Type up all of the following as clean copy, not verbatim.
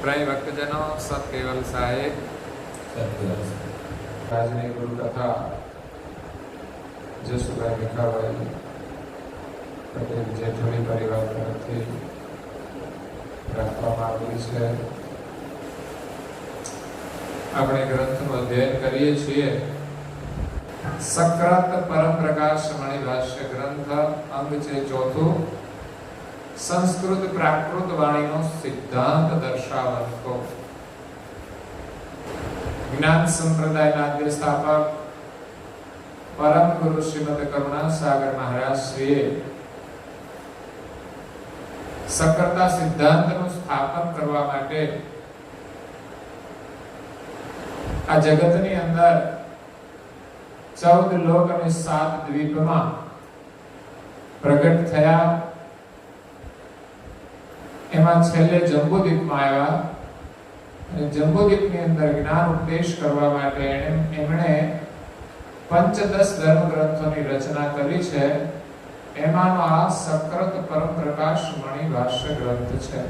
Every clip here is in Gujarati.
પ્રાય ભક્તજનો સત સાહેબ આજની ગુરુ કથા જસુભાઈ ભીખાભાઈ પટેલ જેઠોડી પરિવાર તરફથી રાખવામાં આવેલી છે. આપણે ગ્રંથનું અધ્યયન કરીએ છીએ. સક્રત પરમ પ્રકાશ મણિ ભાષ્ય ગ્રંથ અંગ છે ચોથું. સંસ્કૃત પ્રાકૃત વાણીનો સિદ્ધાંત દર્શાવતો. જ્ઞાન સંપ્રદાયના આદ્ય સ્થાપક પરમ ગુરુ શ્રીમદ કરુણા સાગર મહારાજ શ્રીએ સક્રતા સિદ્ધાંતનું સ્થાપન કરવા માટે આ જગતની અંદર 14 લોક અને 7 દ્વીપમાં પ્રગટ થયા. એમાં છેલ્લે જંબુદ્વીપમાં આવ્યા અને જંબુદ્વીપની અંદર જ્ઞાન ઉપદેશ કરવા માટે એમણે પંચદશ ધર્મ ગ્રંથોની રચના કરી છે. એમાંનો આ સક્રત પરમ પ્રકાશ મણિ ભાષ્ય ગ્રંથ છે.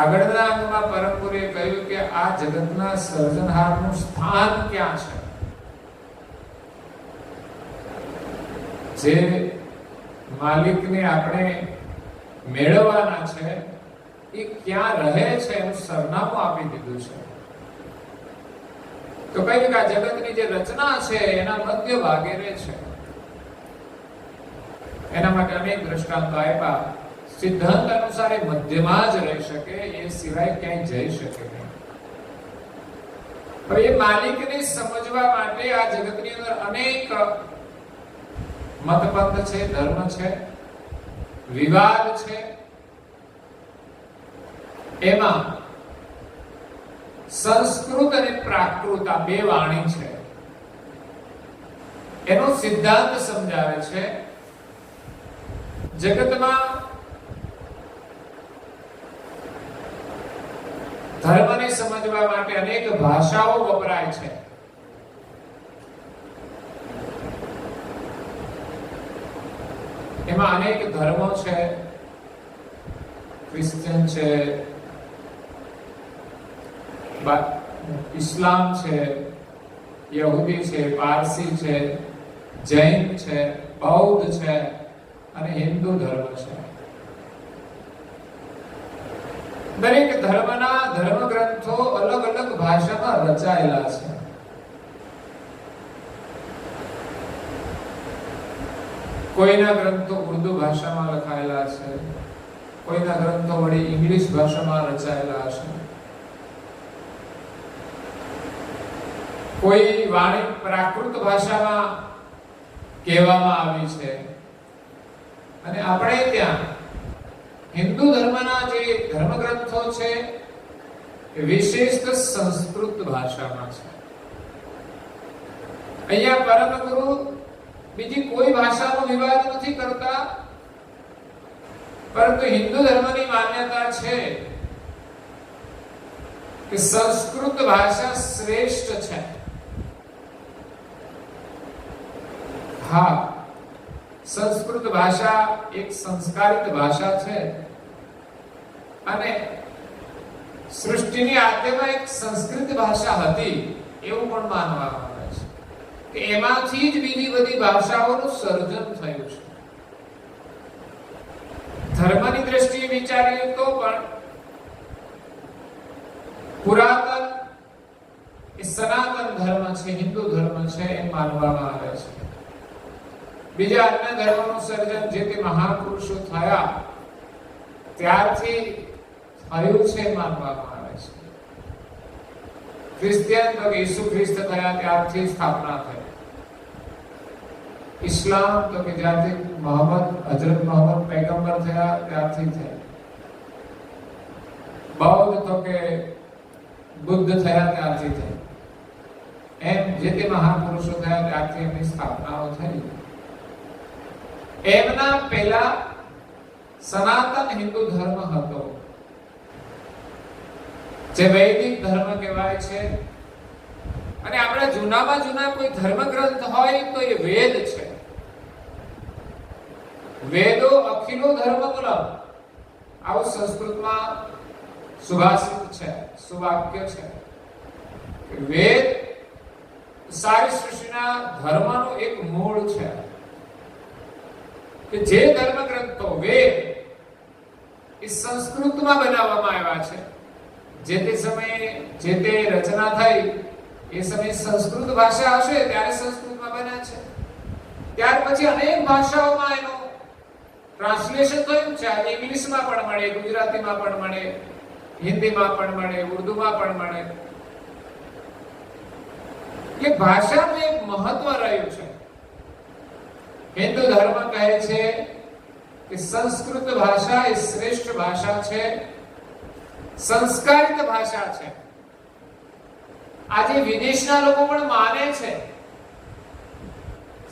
આગળના અંગમાં પરમ ગુરુએ કહ્યું કે આ જગતના સર્જનહારનું સ્થાન ક્યાં છે, જે માલિકને આપણે મેળવવાના છે એ ક્યાં રહે છે એનું સરનામું આપી દીધું છે. તો કહ્યું કે આ જગતની જે રચના છે એના મધ્ય ભાગે રહે છે. એના માટે અનેક દ્રષ્ટાંતો આપ્યા. સિદ્ધાંત અનુસાર એ મધ્યમાં જ રહી શકે, એ સિવાય ક્યાંય જઈ શકે નહીં. પણ એ માલિકને સમજવા માટે આ જગતની અંદર અનેક મતપંથ છે, ધર્મ છે, વિવાદ છે. એમાં સંસ્કૃત અને પ્રાકૃત આ બે વાણી છે. એનો સિદ્ધાંત સમજાવે છે. જગતમાં ધર્મને સમજવા માટે અનેક ભાષાઓ વપરાય છે. એમાં અનેક ધર્મો છે. ક્રિશ્ચિયન છે, ઇસ્લામ છે, યહૂદી છે, પારસી છે, જૈન છે, બૌદ્ધ છે અને હિન્દુ ધર્મ છે. દરેક ધર્મના ધર્મ ગ્રંથો અલગ અલગ ભાષામાં રચાયેલા છે. કોઈના ગ્રંથો ઉર્દુ ભાષામાં લખાયેલા છે, કોઈના ગ્રંથો વળી ઇંગ્લિશ ભાષામાં રચાયેલા છે. કોઈ વાણી પ્રાકૃત ભાષામાં કહેવામાં આવી છે અને આપણે ત્યાં હિન્દુ ધર્મના જે ધર્મ ગ્રંથો છે એ વિશેષત સંસ્કૃત ભાષામાં છે. અહીંયા પરમ ગુરુ બીજી કોઈ ભાષાનો વિવાદ નથી કરતા, પરંતુ હિન્દુ ધર્મની માન્યતા છે કે સંસ્કૃત ભાષા શ્રેષ્ઠ છે. હા, સંસ્કૃત ભાષા એક સંસ્કારિત ભાષા છે અને સૃષ્ટિની આદ્યમાં એક સંસ્કૃત ભાષા હતી એવું પણ માનવામાં આવે છે કે એમાંથી જ બીજી બધી ભાષાઓનું સર્જન થયું છે. ધર્મની દ્રષ્ટિએ વિચારીએ તો પણ પુરાતન એ સનાતન ધર્મ છે, હિન્દુ ધર્મ છે એમ માનવામાં આવે છે. બીજા અન્ય ધર્મોનું સર્જન જે તે મહાપુરુષો થયા ત્યારથી થયું છે માનવામાં આવે છે. ક્રિશ્ચિયન તો ઈસુ ખ્રિસ્ત થયા ત્યારથી સ્થાપના થઈ. ઇસ્લામ તો કે જ્યારથી હજરત મોહમ્મદ પૈગંબર થયા ત્યારથી થઈ. બૌદ્ધ તો કે બુદ્ધ થયા ત્યારથી થઈ. એમ જે તે મહાપુરુષો થયા ત્યારથી એમની સ્થાપનાઓ થઈ. એમના પહેલા સનાતન હિન્દુ ધર્મ હતો, જે વૈદિક ધર્મ કહેવાય છે. અને આપણા જૂનામાં જૂના કોઈ ધર્મ ગ્રંથ હોય તો એ વેદ છે. વેદો અખિલો ધર્મ મૂલમ આવું સંસ્કૃતમાં સુભાષિત છે, સુવાક્ય છે કે વેદ સારી સૃષ્ટિના ધર્મનું એક મૂળ છે કે જે ધર્મ ગ્રંથો વેદ એ સંસ્કૃતમાં બનાવવામાં આવ્યા છે. જે તે સમયે જે તે રચના થઈ એ સમયે સંસ્કૃત ભાષા હશે ત્યારે સંસ્કૃતમાં બન્યા છે. ત્યાર પછી અનેક ભાષાઓમાં એનું ટ્રાન્સલેશન થયું છે. ઇંગ્લિશમાં પણ મળે, ગુજરાતીમાં પણ મળે, હિન્દીમાં પણ મળે, ઉર્દુમાં પણ મળે. એટલે ભાષાનું એક મહત્વ રહ્યું છે. હિન્દુ ધર્મ કહે છે કે સંસ્કૃત ભાષા એ શ્રેષ્ઠ ભાષા છે, સંસ્કારિત ભાષા છે. આજે વિદેશના લોકો પણ માને છે,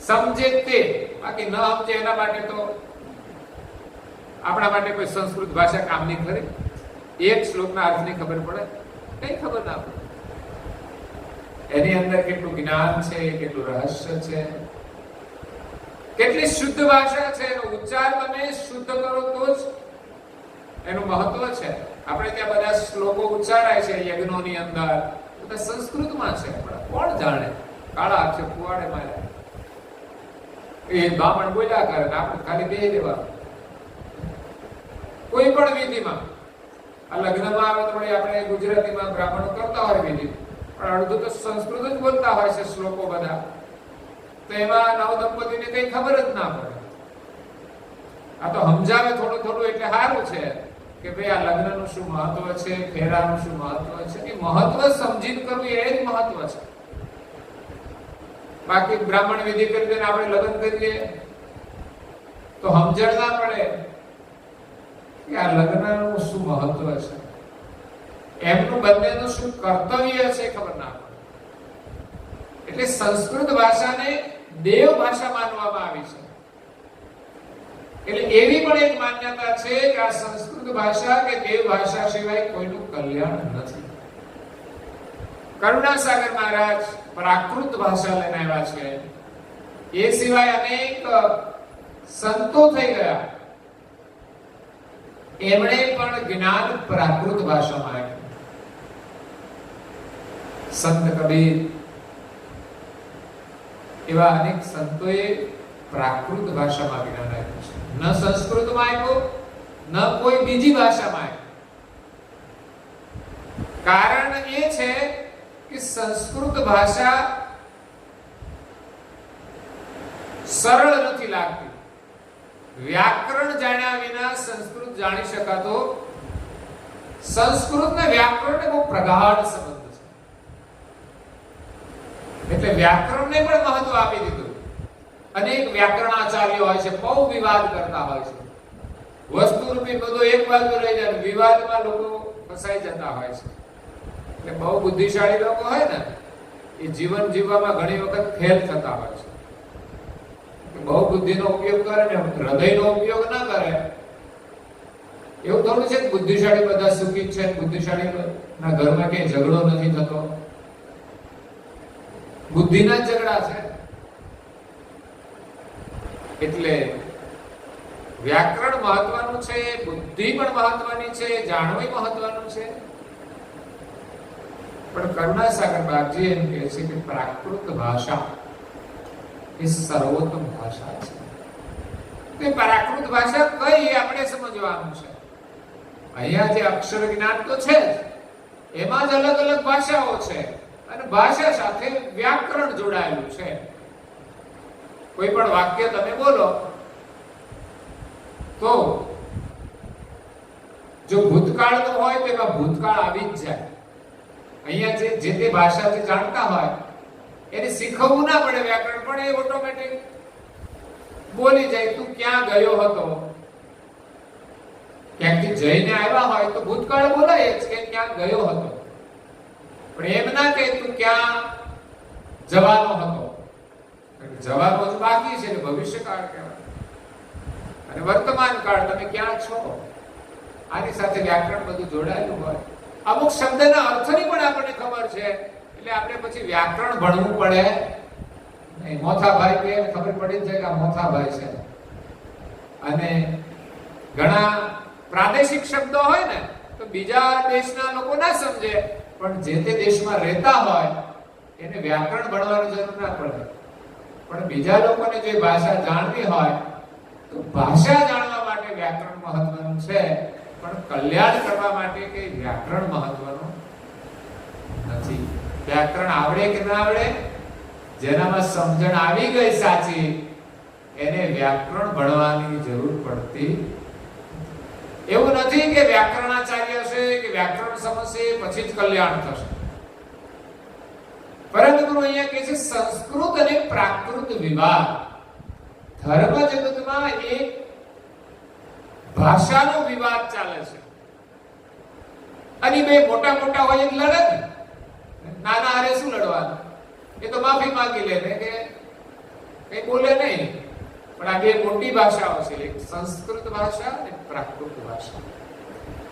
સમજે તે, બાકી ન સમજે એના માટે તો આપણા માટે કોઈ સંસ્કૃત ભાષા કામની ખરી? એક શ્લોકના અર્થની ખબર પડે? કઈ ખબર ના પડે. એની અંદર કેટલું જ્ઞાન છે, કેટલું રહસ્ય છે, કેટલી શુદ્ધ ભાષા છે. એનો ઉચ્ચાર તમે શુદ્ધ કરો તો જ એનું મહત્વ છે. આપણે ત્યાં બધા શ્લોકો ઉચ્ચારાય છે યજ્ઞોની અંદર, બધા સંસ્કૃતમાં છે, પણ કોણ જાણે? કાળા અક્ષર કુવાડે માર્યા, એ બ્રાહ્મણ બોલ્યા કરે ને આપણે ખાલી બે દેવા. કોઈ પણ વિધિમાં આ લગ્નમાં આવે તો આપણે ગુજરાતીમાં બ્રાહ્મણો કરતા હોય વિધિ, પણ અડધું તો સંસ્કૃત જ બોલતા હોય છે શ્લોકો બધા. તો એમાં નવ દંપતીને કઈ ખબર જ ના પડે. આ તો સમજાવે થોડું થોડું એટલે સારું છે કે ભાઈ આ લગ્નનું શું મહત્વ છે, ફેરાનું શું મહત્વ છે. એ મહત્વ સમજીને કરવું એ જ મહત્વ છે. બાકી બ્રાહ્મણ વિધિ કરી દે આપણે લગ્ન કરીએ તો સમજણ ના પડે કે આ લગ્નનું શું મહત્વ છે, એમનું બંનેનું શું કર્તવ્ય છે, ખબર ના પડે. એટલે સંસ્કૃત ભાષાને દેવ ભાષા માનવામાં આવી છે. એટલે એવી પણ એક માન્યતા છે કે આ સંસ્કૃત ભાષા કે દેવ ભાષા સિવાય કોઈનું કલ્યાણ નથી. કરુણાસાગર મહારાજ પ્રાકૃત ભાષા લઈને આવ્યા છે. એ સિવાય અનેક સંતો થઈ ગયા, એમણે પણ જ્ઞાન પ્રાકૃત ભાષામાં આપ્યું. સંત કબીર એવા અનેક સંતોએ પ્રાકૃત ભાષામાં જ્ઞાન આપ્યું છે. ન સંસ્કૃતમાં આપ્યું, ન કોઈ બીજી ભાષામાં આપ્યું. કારણ એ છે કે સંસ્કૃત ભાષા સરળ નથી લાગતી. વ્યાકરણ જાણ્યા વિના સંસ્કૃત જાણી શકાતો. સંસ્કૃત ને વ્યાકરણ બહુ પ્રગાઢ સંબંધ છે. એટલે વ્યાકરણને પણ મહત્વ આપી દીધું. અનેક વ્યાકરણાચાર્યો હોય છે, બહુ વિવાદ કરતા હોય છે. વસ્તુ રૂપી બધું એક બાજુ રહી જાય, વિવાદમાં લોકો ફસાઈ જતા હોય છે. એટલે બહુ બુદ્ધિશાળી લોકો હોય ને, એ જીવન જીવવામાં ઘણી વખત ફેલ થતા હોય છે. બહુ બુદ્ધિનો ઉપયોગ કરે ને હૃદયનો ઉપયોગ ના કરે. એવું થોડું છે કે બુદ્ધિશાળી બધા સુખી છે, બુદ્ધિશાળી ના ઘરમાં કઈ ઝઘડો નથી થતો. બુદ્ધિના જ ઝઘડા છે. એટલે વ્યાકરણ મહત્વનું છે, બુદ્ધિ પણ મહત્વની છે, જાણવું મહત્વનું છે. પણ કરુણાસાગર બાપજી એમ કહે છે કે પ્રાકૃત ભાષા એ સર્વોત્તમ ભાષા છે. તે પ્રાકૃત ભાષા કઈ આપણે સમજવાનું છે. અહીંયા જે અક્ષર જ્ઞાન તો છે જ, એમાં જ અલગ અલગ ભાષાઓ છે અને ભાષા સાથે વ્યાકરણ જોડાયેલું છે. કોઈ પણ વાક્ય તમે બોલો તો જો ભૂતકાળનું હોય તો એમાં ભૂતકાળ આવી જ જાય. અહીંયા જે તે ભાષા જે જાણતા હોય એને શીખવવું ના પડે વ્યાકરણ, પણ એ ઓટોમેટિક બોલી જાય. તું ક્યાં ગયો હતો, ક્યાંકથી જઈને આવ્યા હોય તો ભૂતકાળ બોલાય જ કે ક્યાં ગયો હતો. પણ એમ ના કે તું ક્યાં જવાનો હતો. જવાનો જ બાકી છે, ભવિષ્યકાળ કહેવાય. અને વર્તમાન કાળ તમે ક્યાં છો, આની સાથે વ્યાકરણ બધું જોડાયેલું હોય. અમુક શબ્દના અર્થની પણ આપણને ખબર છે, એટલે આપણે પછી વ્યાકરણ ભણવું પડે નહીં. મોથાભાઈ કે ખબર પડી જાય કે આ મોથાભાઈ છે. અને ઘણા પ્રાદેશિક શબ્દો હોય ને તો બીજા દેશના લોકો ના સમજે, પણ જે તે દેશમાં રહેતા હોય એને વ્યાકરણ ભણવાની જરૂર ના પડે. પણ બીજા લોકોને જે ભાષા જાણવી હોય તો ભાષા જાણવા માટે વ્યાકરણ મહત્વનું છે, પણ કલ્યાણ કરવા માટે કે વ્યાકરણ મહત્વનું નથી. વ્યાકરણ આવડે કે ના આવડે, જેનામાં સમજણ આવી ગઈ સાચી એને વ્યાકરણ ભણવાની જરૂર પડતી. એવું નથી કે વ્યાકરણાચાર્ય છે કે વ્યાકરણ સમજશે પછી જ કલ્યાણ થશે. પરંતુ અહીંયા કહે છે સંસ્કૃત અને પ્રાકૃત વિવાદ. ધર્મ જગતમાં એક ભાષાનો વિવાદ ચાલે છે. અને બે મોટા મોટા હોય એક લડે ને, નાના હારે શું લડવાનું? એ તો માફી માંગી લે ને કે કઈ બોલે નહીં. પણ આ બે મોટી ભાષાઓ છે, એક સંસ્કૃત ભાષા અને પ્રાકૃત ભાષા.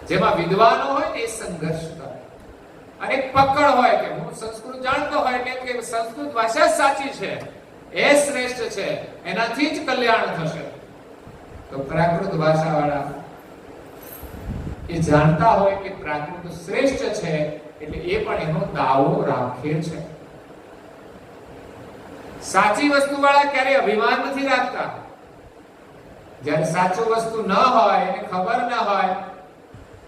જેમાં વિદ્વાનો હોય ને એ સંઘર્ષ કરે, અને એક પકડ હોય કે હું સંસ્કૃત જાણતો હોય એટલે કે સંસ્કૃત ભાષા સાચી છે, એ શ્રેષ્ઠ છે, એનાથી જ કલ્યાણ થશે. તો પ્રાકૃત ભાષા વાળા એ જાણતા હોય કે પ્રાકૃત શ્રેષ્ઠ છે એટલે એ પણ એનો દાવો રાખે છે. સાચી વસ્તુ વાળા ક્યારે અભિમાન નથી રાખતા. જ્યારે સાચું વસ્તુ ન હોય, એને ખબર ન હોય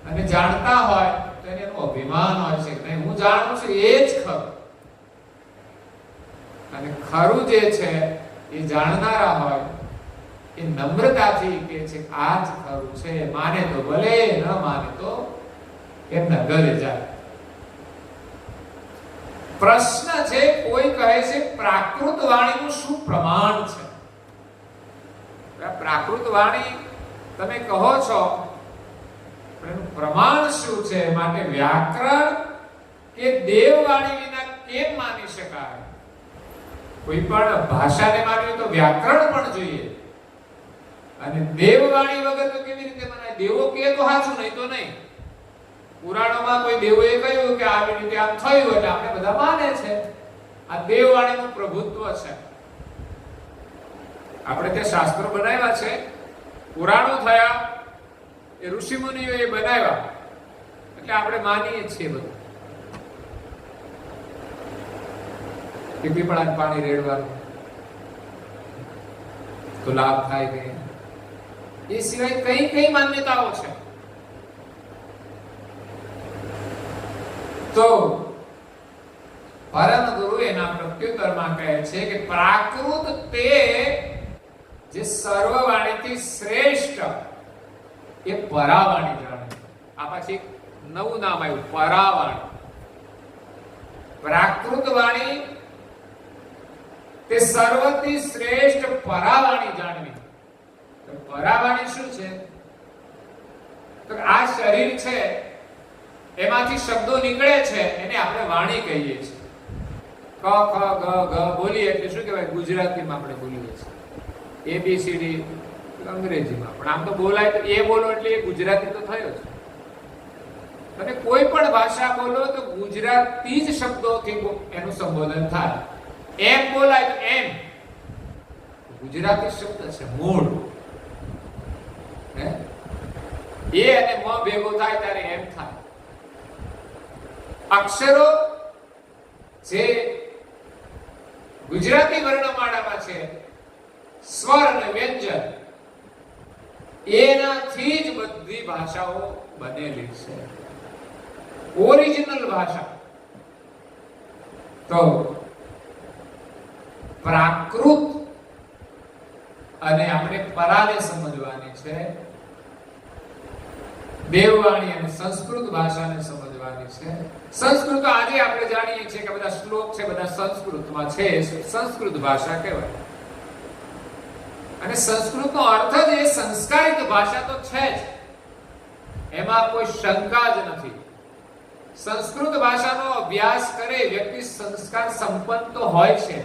અને જાણતા હોય તો એને એનું અભિમાન હોય છે કે હું જાણું છું એ જ ખરું. અને ખરું જે છે એ જાણનારા હોય એ નમ્રતાથી કહે છે આ જ ખરું છે, માને તો ભલે, ન માને તો એમના ઘરે જાય. પ્રશ્ન છે, કોઈ કહે છે પ્રાકૃત વાણીનું શું પ્રમાણ છે? પ્રાકૃત વાણી તમે કહો છો, એનું પ્રમાણ શું છે? માટે વ્યાકરણ કે દેવવાણી વિના કેમ માની શકાય? કોઈ પણ ભાષાને માનવી તો વ્યાકરણ પણ જોઈએ, અને દેવવાણી વગર તો કેવી રીતે મનાય? દેવો કહે તો સાચું, નહીં તો નહીં. પુરાણોમાં કોઈ દેવોએ કહ્યું કે આવી રીતે આમ થયું એટલે આપણે બધા માને છે. આ દેવવાણીનું પ્રભુત્વ છે. આપણે તે શાસ્ત્રો બનાવ્યા છે, પુરાણો થયા, એ ઋષિ મુનિઓએ બનાવ્યા એટલે આપણે માનીએ છીએ બધું. પીપળાને પાણી રેડવાનું તો લાભ થાય કે એ સિવાય કઈ કઈ માન્યતાઓ છે. તો પરમ ગુરુ એના પ્રત્યુત્તરમાં કહે છે કે પ્રાકૃત તે જે સર્વવાણીથી શ્રેષ્ઠ એ પરાવાણી જાણે. આ પછી નવું નામ આવ્યું, પરાવાણી. પ્રાકૃત વાણી તે સર્વથી શ્રેષ્ઠ પરાવાણી જાણવી. પરાવાણી શું છે? તો આ શરીર છે એમાંથી શબ્દો નીકળે છે એને આપણે વાણી કહીએ છીએ. ક ખ ગ ઘ બોલીએ એટલે શું કહેવાય? ગુજરાતીમાં આપણે બોલીએ છીએ. ABCD અંગ્રેજીમાં, પણ આમ તો બોલાય તો એ બોલો એટલે એ ગુજરાતી તો થયો છે. તમે કોઈ પણ ભાષા બોલો તો ગુજરાતી જ શબ્દોથી એનું સંબોધન થાય. એમ બોલાય તો એમ ગુજરાતી શબ્દ છે, મૂળ. એ અને મ ભેગો થાય ત્યારે એમ થાય. અક્ષરો જે ગુજરાતી વર્ણમાળામાં છે, સ્વર અને વ્યંજન, એનાથી જ બધી ભાષાઓ બનેલી છે, ઓરિજિનલ ભાષા. તો પ્રાકૃત અને આપણે પરાને સમજવાની છે, દેવવાણી અને સંસ્કૃત ભાષાને સમજવાની છે. સંસ્કૃત આજે આપણે જાણીએ છીએ કે બધા શ્લોક છે બધા સંસ્કૃતમાં છે, સંસ્કૃત ભાષા કહેવાય. અને સંસ્કૃતનો અર્થ જ એ સંસ્કારિત ભાષા તો છે જ, એમાં કોઈ શંકા જ નથી. સંસ્કૃત ભાષાનો અભ્યાસ કરે વ્યક્તિ સંસ્કાર સંપન્ન તો હોય છે.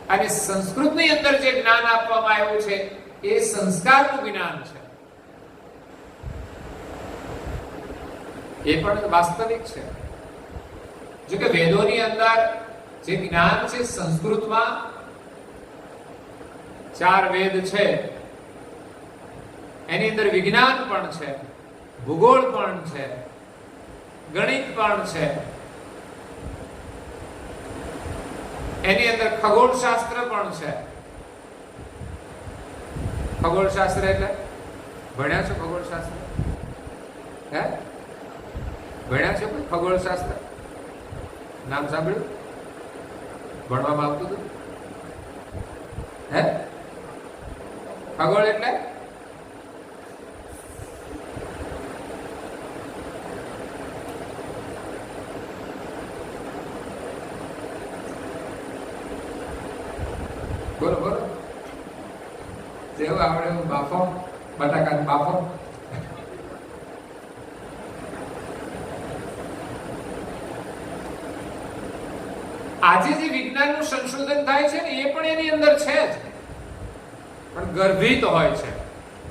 અને સંસ્કૃતની અંદર જે જ્ઞાન આપવામાં આવ્યું છે એ સંસ્કારનું જ્ઞાન છે, એ પણ વાસ્તવિક છે. જો કે વેદોની અંદર જે જ્ઞાન છે સંસ્કૃતમાં 4 વેદ છે, એની અંદર વિજ્ઞાન પણ છે, ભૂગોળ પણ છે, ગણિત પણ છે, એની અંદર ખગોળશાસ્ત્ર પણ છે. ખગોળશાસ્ત્ર એટલે ભણ્યા છો? ખગોળશાસ્ત્ર હે ભણ્યા છો? ખગોળશાસ્ત્ર નામ સાંભળ્યું? ભણવામાં આવતું હતું? હે ખગોળ એટલે બોલો બોલો. જેવું આવડે એવું બાફો, બટાકા બાફો. આજે જે વિજ્ઞાનનું સંશોધન થાય છે ને એ પણ એની અંદર છે જ, પણ ગર્ભિત હોય છે.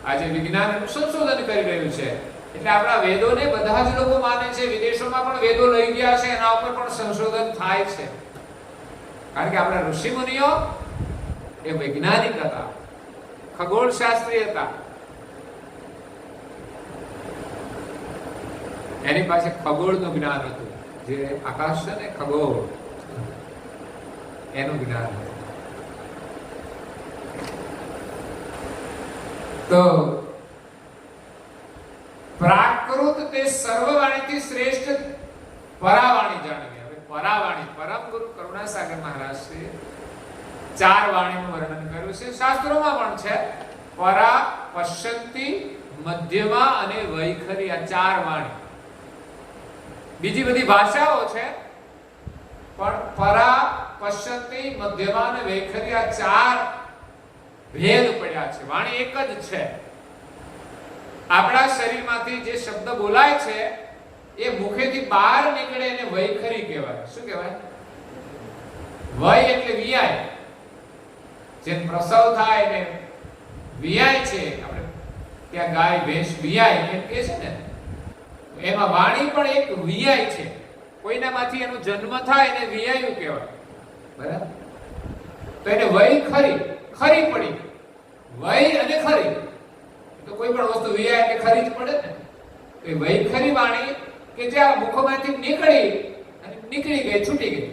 આજે વિજ્ઞાન એનું સંશોધન કરી રહ્યું છે એટલે આપણા વેદોને બધા જ લોકો માને છે. વિદેશોમાં પણ વેદો લઈ ગયા છે, એના ઉપર પણ સંશોધન થાય છે. કારણ કે આપણા ઋષિ મુનિઓ એ વૈજ્ઞાનિક હતા, ખગોળશાસ્ત્રી હતા. એની પાસે ખગોળનું જ્ઞાન હતું, જે આકાશ છે ને ખગોળ એનું જ્ઞાન હતું. તો પ્રાકૃત તે સર્વવાણીથી શ્રેષ્ઠ પરાવાણી જાણવી. હવે પરાવાણી, પરમ ગુરુ કરુણાસાગર મહારાજ શ્રી 4 વાણીનું વર્ણન કર્યું છે. શાસ્ત્રોમાં પણ છે. પરા, પશ્યંતિ, મધ્યમા અને વૈખરી, આ 4 વાણી. બીજી બધી ભાષાઓ છે પણ પરા, પશ્યંતિ, મધ્યમા અને વૈખરી આ 4 ભેદ પડ્યા છે. વાણી એક જ છે. આપણા શરીરમાંથી જે શબ્દ બોલાય છે એ મુખેથી બહાર નીકળે એને વૈખરી કહેવાય. શું કહેવાય? વય એટલે વિયાય. જેમ પ્રસવ થાય ને વિયાય છે, આપણે ત્યાં ગાય ભેંસ વિયાય એમ કહે છે ને, એમાં વાણી પણ એક વિયાય છે. કોઈનામાંથી એનો જન્મ થાય એને વિયાયું કહેવાય. બરાબર? તો એને વય ખરી, ખરી પડી. વય અને ખરી, તો કોઈ પણ વસ્તુ વિયાય એટલે ખરી જ પડે ને. તો એ વય ખરી વાણી કે જે આ મુખમાંથી નીકળી અને નીકળી ગઈ, છૂટી ગઈ,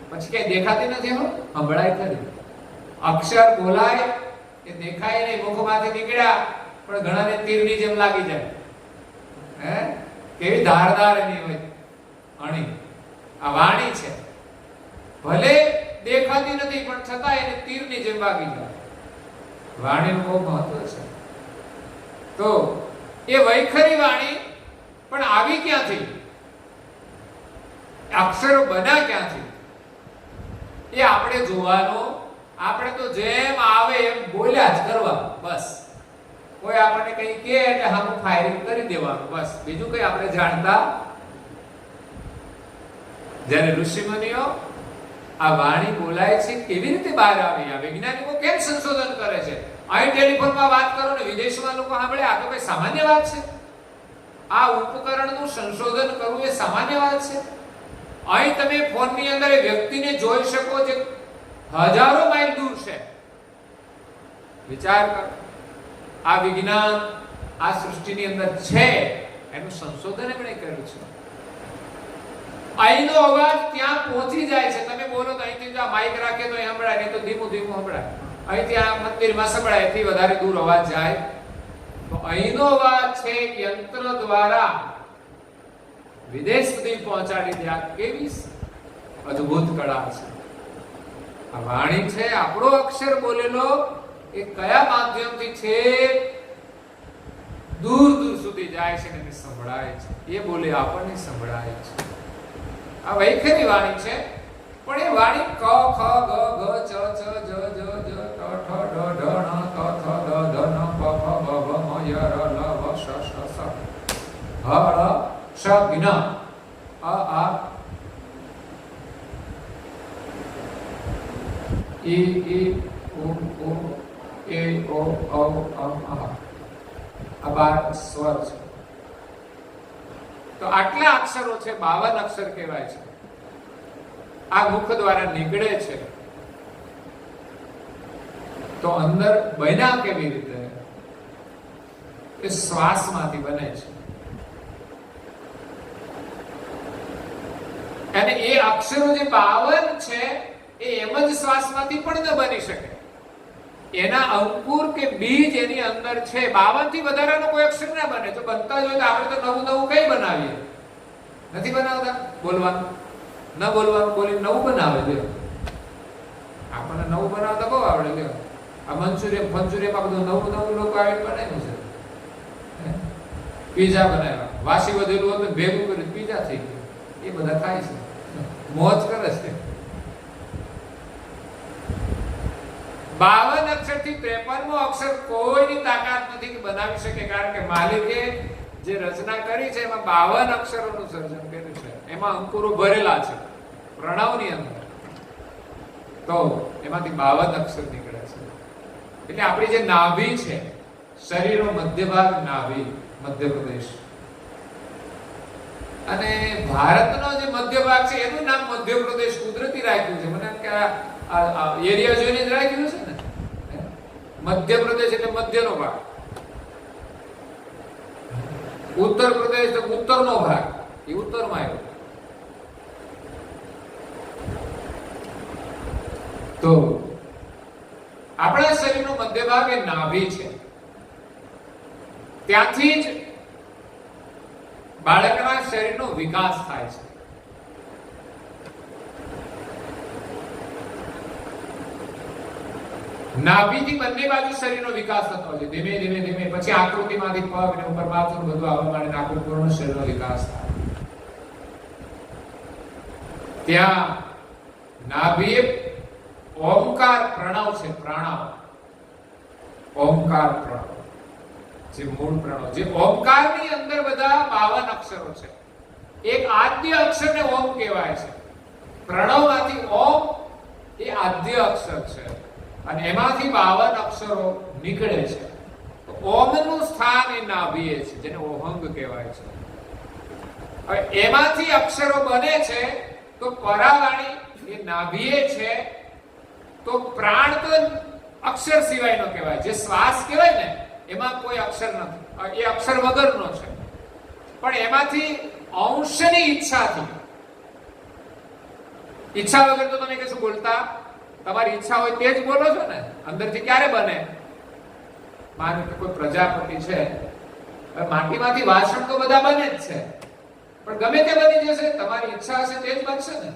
પછી કઈ દેખાતી નથી. હો, સંભળાય ખરી. અક્ષર બોલાય એ દેખાય નહીં, મુખમાંથી નીકળ્યા પણ ઘણાને તીરની જેમ લાગી જાય. હે, કેવી ધારદાર એની હોય અણી. આ વાણી છે, ભલે દેખાતી નથી પણ છતાં એને તીરની જેમ વાગી જાય. વાણીનું બહુ મહત્વ છે. તો એ વૈખરી વાણી પણ આવી ક્યાંથી? અક્ષરો બન્યા ક્યાંથી? એ આપણે જોવાનું. આપણે તો જેમ આવે એમ બોલ્યા જ કરવા, બસ. કોઈ આપણને કઈ કહે એટલે હામું ફાયરિંગ કરી દેવાનું, બસ. બીજું કઈ આપણે જાણતા. જ્યારે ઋષિમુનિઓ આ વાણી બોલાય છે કેવી રીતે બહાર આવી, આ વૈજ્ઞાનિકો કેમ સંશોધન કરે છે? અહીં ટેલિફોનમાં વાત કરો ને વિદેશમાં લોકો સાંભળે, આ તો કઈ સામાન્ય વાત છે? આ ઉપકરણનું સંશોધન કરવું એ સામાન્ય વાત છે? અહીં તમે ફોનની અંદર એ વ્યક્તિને જોઈ શકો જે હજારો માઇલ દૂર છે. વિચાર કરો. આ વિજ્ઞાન આ સૃષ્ટિની અંદર છે, એનું સંશોધન એમણે કર્યું છે. અહીંનો અવાજ ત્યાં પહોંચી જાય છે. તમે બોલો તો અહીંથી જો માઇક રાખે તો અહીં સંભળાય, નહીં તો ધીમું ધીમું સંભળાય. અહીંથી આ મંદિરમાં સંભળાય, એથી વધારે દૂર અવાજ જાય. તો અહીંનો અવાજ છે યંત્ર દ્વારા વિદેશ સુધી પહોંચાડી દે. આ કેવી અદ્ભુત કળા છે. આ વાણી છે, આપણો અક્ષર બોલેલો એ કયા માધ્યમથી છે દૂર દૂર સુધી જાય છે અને સંભળાય છે. એ બોલે આપણને સંભળાય છે. આ વૈખરી વાણી છે. પણ એ વાણી ક ખ ગ ઘ ચ છ જ જ જ ટ ઠ ડ ઢ ણ ત થ દ ધ ન પ ફ બ ભ મ ય ર લ વ શ શ સ હ ળ શ જ્ઞ અ આ ઈ ઈ ઉ ઉ એ ઓ ઔ અમ અહ. આ 12 સ્વર છે. તો આટલા અક્ષરો છે, 52 અક્ષર કહેવાય છે. આ મુખ દ્વારા નીકળે છે. તો અંદર બન્યા કેવી રીતે? એ શ્વાસમાંથી બને છે. અને એ અક્ષરો જે 52 છે એ એમ જ શ્વાસમાંથી પણ ન બની શકે. એના અંકુર કે બીજ એની અંદર છે. 52 થી વધારાનો કોઈ અક્ષર ના બને. જો બનતા જ હોય તો આપણે તો નવું નવું કઈ બનાવીએ? નથી બનાવતા. બોલવાનું ન બોલવાનું બોલી નવું બનાવે છે. આપણને નવું બનાવતા બહુ આવડે છે. આ મંચુરિયનમાં બધું નવું નવું લોકો આવી બનાવ્યું છે. પીઝા બનાવ્યા, વાસી વધેલું હતું ભેગું કર્યું પીઝા થઈ ગયું. એ બધા ખાય છે, મોજ કરે છે. 52 અક્ષર થી 53મો અક્ષર કોઈની તાકાત નથી કે બનાવી શકે, કારણ કે માલિકે જે રચના કરી છે એમાં 52 અક્ષરોનું સર્જન કર્યું છે. એમાં અંકુરો ભરેલા છે પ્રણવની અંદર, તો એમાંથી 52 અક્ષર નીકળે છે. એટલે આપણી જે નાભી છે, શરીરનો મધ્ય ભાગ નાભી, મધ્યપ્રદેશ, અને ભારતનો જે મધ્ય ભાગ છે એનું નામ મધ્યપ્રદેશ કુદરતી રાખ્યું છે. મને કે આ એરિયા જોઈને જ રાખ્યું છે ને. મધ્યપ્રદેશ એટલે મધ્યનો ભાગ, ઉત્તર પ્રદેશ એટલે ઉત્તરનો ભાગ, એ ઉત્તરમાં આવ્યો. તો આપણા શરીરનો મધ્ય ભાગ એ નાભી છે. ત્યાંથી જ બાળકના શરીરનો વિકાસ થાય છે. નાભીથી બંને બાજુ શરીરનો વિકાસ થતો હોય છે. ધીમે ધીમે ધીમે પછી આકૃતિમાંથી પગ ને ઉપર માથું બધું આવવા માંડે, આખું પૂર્ણ શરીરનો વિકાસ થાય. ત્યાં નાભી ઓમકાર પ્રણવ છે. પ્રણવ, ઓમકાર પ્રણવ, જે મૂળ પ્રણવ, જે ઓમકારની અંદર બધા 52 અક્ષરો છે. એક આદ્ય અક્ષરને ઓમ કહેવાય છે. પ્રણવમાંથી ઓમ એ આદ્ય અક્ષર છે અને એમાંથી 52 અક્ષરો નીકળે છે. તો ઓમનું સ્થાન એ નાભીએ છે, જેને ઓહંગ કહેવાય છે. હવે એમાંથી અક્ષરો બને છે તો પરાવાણી એ નાભીએ છે. તો પ્રાણ તો અક્ષર સિવાયનો કહેવાય. જે શ્વાસ કહેવાય ને એમાં કોઈ અક્ષર નથી, એ અક્ષર વગરનો છે. પણ એમાંથી અંશની ઈચ્છાથી, ઈચ્છા વગર તો તમે કશું બોલતા, તમારી ઈચ્છા હોય તે જ બોલો છો ને. અંદરથી ક્યારે બને? માનો કે કોઈ પ્રજાપતિ છે, માટીમાંથી વાસણ તો બધા બને જ છે, પણ ગમે તે બની જશે, તમારી ઈચ્છા હશે તે જ બનશે ને.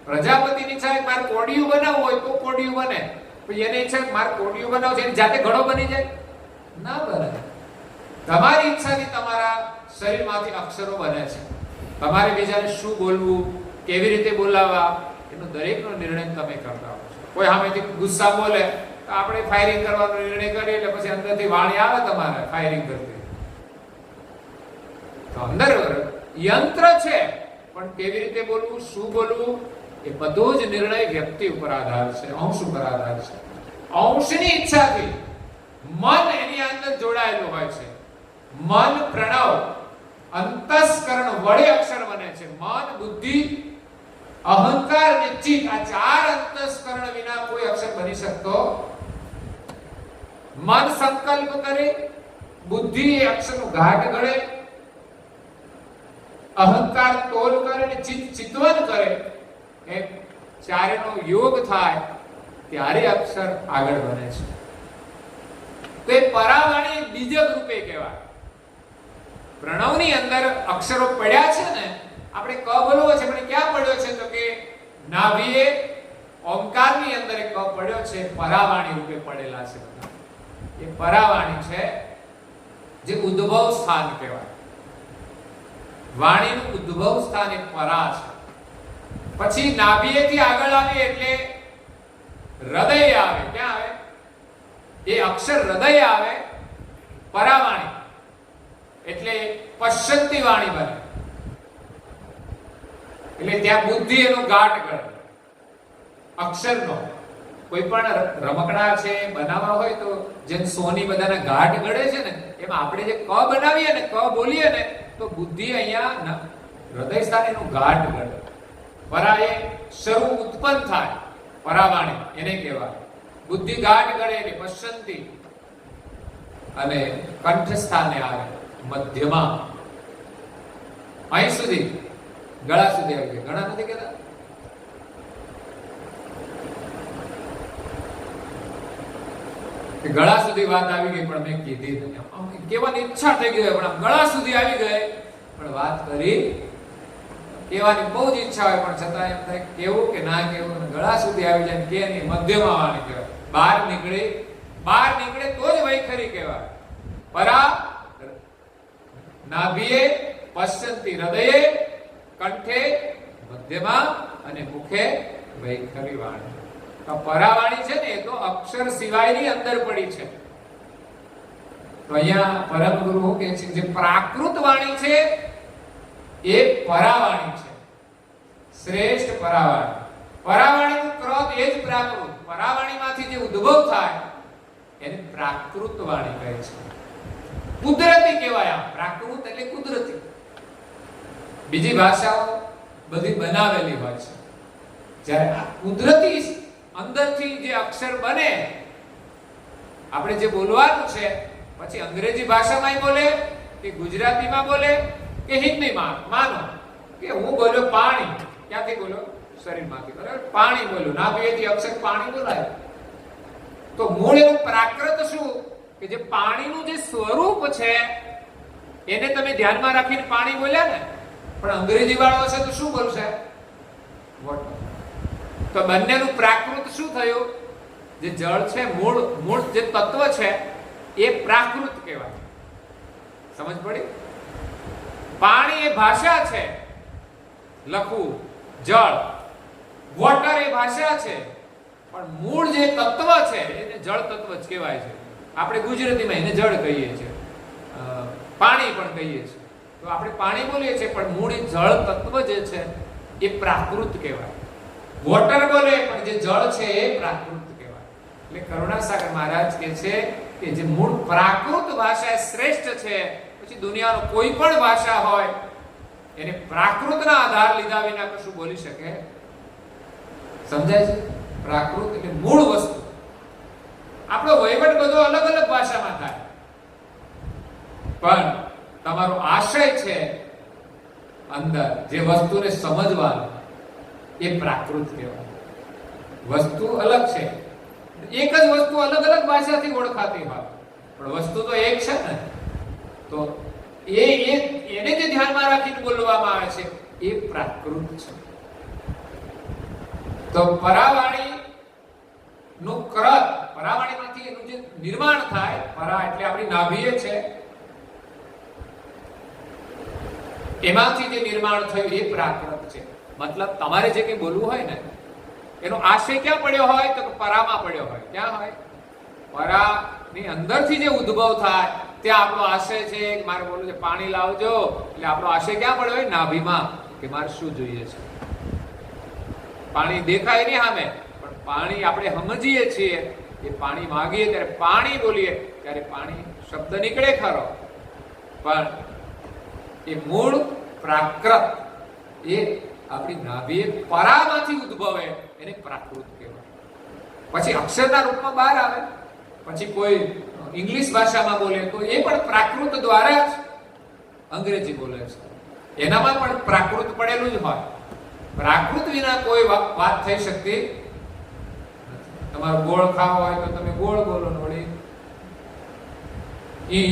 પ્રજાપતિની ઈચ્છા હોય મારે કોડિયું બનાવવું હોય તો કોડિયું બને, પણ એની ઈચ્છા મારે કોડિયું બનાવવું છે, એની જાતે ઘડો બની જાય ના બને. તમારી ઈચ્છાથી તમારા શરીરમાંથી અક્ષરો બને છે. તમારે બીજાને શું બોલવું, કેવી રીતે બોલાવવા, એનો દરેકનો નિર્ણય તમે કરતા હો છો. કોઈ સામેથી ગુસ્સા બોલે તો આપણે ફાયરિંગ કરવાનો નિર્ણય કરીએ, એટલે પછી અંદરથી વાણી આવે તમારે ફાયરિંગ કરતી. તો અંદર યંત્ર છે, પણ કેવી રીતે બોલવું, શું બોલવું, એ બધો જ નિર્ણય વ્યક્તિ ઉપર આધાર છે, અંશ ઉપર આધાર છે. અંશની ઈચ્છાથી મન એની અંદર જોડાયેલું હોય છે. મન પ્રણવ અંતસ્કરણ વડે અક્ષર બને છે. મન, બુદ્ધિ, અહંકાર અને ચિત્ત, આ 4 અંતસ્કરણ વિના કોઈ અક્ષર બની શકતો. મન સંકલ્પ કરે, બુદ્ધિ એ અક્ષરનું ઘાટ ઘડે, અહંકાર તોલ કરે અને ચિત્ત ચિંતવન કરે. એ ચારેનો યોગ થાય ત્યારે અક્ષર આગળ બને છે. તો એ પરાવાણી બીજક રૂપે કહેવાય. પ્રણવની અંદર અક્ષરો પડ્યા છે ને, આપણે ક બોલવો છે, પણ ક્યાં પડ્યો છે? તો કે નાભીએ ઓમકારની અંદર ક પડ્યો છે, પરાવાણી રૂપે પડેલા છે. એ પરાવાણી છે, જે ઉદ્ભવ સ્થાન કહેવાય. વાણીનું ઉદ્ભવ સ્થાન એ પરા છે. પછી નાભીએથી આગળ આવે એટલે હૃદય આવે. ક્યાં આવે? એ અક્ષર હૃદય આવે, પરાવાણી એટલે પશ્ચંતી વાણી બને. એટલે ત્યાં બુદ્ધિ એનો ગાંઠ કરે અક્ષરનો. કોઈ પણ રમકડા છે બનાવવા હોય તો જેમ સોની બધાના ગાંઠ ગળે છે ને, એમાં આપણે જે ક બનાવીએ ને, ક બોલીએ ને, તો બુદ્ધિ અહીંયા હૃદય સ્થાને એનું ગાંઠ ગળે. પરા એ શરૂ ઉત્પન્ન થાય, પરાવાણી એને કહેવાય. બુદ્ધિ ગાંઠ ગળે એટલે પશ્ચંતી, અને કંઠ સ્થાને આવે મધ્યમાં. અહીં સુધી ગળા સુધી આવી ગઈ. ઘણા નથી કહેતા? ગળા સુધી વાત આવી ગઈ પણ મેં કીધી નહીં. કહેવાની ઈચ્છા થઈ ગઈ પણ ગળા સુધી આવી ગઈ પણ વાત કરી. કહેવાની બહુ જ ઈચ્છા હોય પણ છતાં એમ થાય કેવું કે ના કેવું. ગળા સુધી આવી જાય કે નહીં, મધ્યમાં વાણી કહેવાય. બહાર નીકળે તો જ વૈખરી કહેવાય. પરા નાભીએ, પશ્ચંતી હૃદયે, કંઠે મધ્યમાં અને મુખે વૈખરી વાણી. તો પરાવાણી છે ને એ તો અક્ષર સિવાયની અંદર પડી છે. તો અહીંયા પરમ ગુરુ કે છે જે પ્રાકૃત વાણી છે એ પરાવાણી છે, શ્રેષ્ઠ પરાવાણી. પરાવાણીનું ક્રોધ એ જ પ્રાકૃત. પરાવાણીમાંથી જે ઉદ્ભવ થાય એને પ્રાકૃત વાણી કહે છે. કુદરતી કહેવાય. આ પ્રાકૃત એટલે કુદરતી. બીજી ભાષાઓ બધી બનાવેલી હોય છે. જ્યારે આ કુદરતી અંદરથી જે અક્ષર બને, આપણે જે બોલવાનું છે, પછી અંગ્રેજી ભાષામાં બોલે કે ગુજરાતીમાં બોલે કે હિન્દીમાં. માનો કે હું બોલ્યો પાણી, ક્યાંથી બોલ્યો? શરીરમાંથી, બરાબર? પાણી બોલ્યો, નાભીએથી અક્ષર પાણી બોલાય. તો મૂળ એવું પ્રાકૃત શું કે જે પાણીનું જે સ્વરૂપ છે એને તમે ધ્યાનમાં રાખીને પાણી બોલ્યા ને. પણ અંગ્રેજી વાળો હશે તો શું બોલશે? વોટર. તો બંનેનું પ્રાકૃત શું થયું? જે જળ છે, મૂળ જે તત્વ છે એ પ્રાકૃત કહેવાય. સમજ પડી? પાણી એ ભાષા છે, લખવું, જળ. વોટર એ ભાષા છે પણ મૂળ જે તત્વ છે એને જળ તત્વ જ કહેવાય છે. આપણે ગુજરાતીમાં એને જળ કહીએ છીએ, પાણી પણ કહીએ છીએ. તો આપણે પાણી બોલીએ છીએ પણ મૂળ જળ તત્વ જે છે એ પ્રાકૃત કહેવાય. વોટર બોલે પણ જે જળ છે એ પ્રાકૃત કહેવાય. એટલે કરુણાસાગર મહારાજ કહે છે કે જે મૂળ પ્રાકૃત ભાષા શ્રેષ્ઠ છે. પછી દુનિયાનો કોઈ પણ ભાષા હોય એને પ્રાકૃતના આધાર લીધા વિના કશું બોલી શકે. સમજાય છે? પ્રાકૃત એટલે મૂળ વસ્તુ. આપણો વહીવટ બધો અલગ અલગ ભાષામાં થાય પણ તમારો આશય છે અંદર જે વસ્તુને સમજવાનો એ પ્રાકૃત કહેવાય. વસ્તુ અલગ છે, એક જ વસ્તુ અલગ અલગ ભાષાથી ઓળખાતી હોય પણ વસ્તુ તો એક છે ને. તો એને જે ધ્યાનમાં રાખીને બોલવામાં આવે છે એ પ્રાકૃત છે. તો પરાવાણી નું ક્રત, પરાવાણીમાંથી એનું જે નિર્માણ થાય, પરા એટલે આપણી નાભીએ છે, એમાંથી જે નિર્માણ થયું એ પ્રાકૃત છે. મતલબ તમારે જે કંઈ બોલવું હોય ને એનો આશય ક્યાં પડ્યો હોય તો પરામાં પડ્યો હોય. ક્યાં હોય? પરાની અંદરથી જે ઉદ્ભવ થાય ત્યાં આપણો આશય છે કે મારે બોલવું છે પાણી લાવજો. એટલે આપણો આશય ક્યાં પડ્યો હોય? નાભીમાં, કે મારે શું જોઈએ છે. પાણી દેખાય નહીં સામે પણ પાણી આપણે સમજીએ છીએ. એ પાણી માંગીએ ત્યારે પાણી બોલીએ ત્યારે પાણી શબ્દ નીકળે ખરો પણ એ મૂળ પ્રાકૃત એ આપણી નાભીએ પરામાંથી ઉદ્ભવે એને પ્રાકૃત કહેવાય. પછી અક્ષરના રૂપમાં બહાર આવે. પછી કોઈ ઇંગ્લિશ ભાષામાં બોલે તો એ પણ પ્રાકૃત દ્વારા જ અંગ્રેજી બોલે છે. એનામાં પણ પ્રાકૃત પડેલું જ હોય. પ્રાકૃત વિના કોઈ વાત થઈ શકતી. તમારો ગોળ ખાવો હોય તો તમે ગોળ બોલો. વળી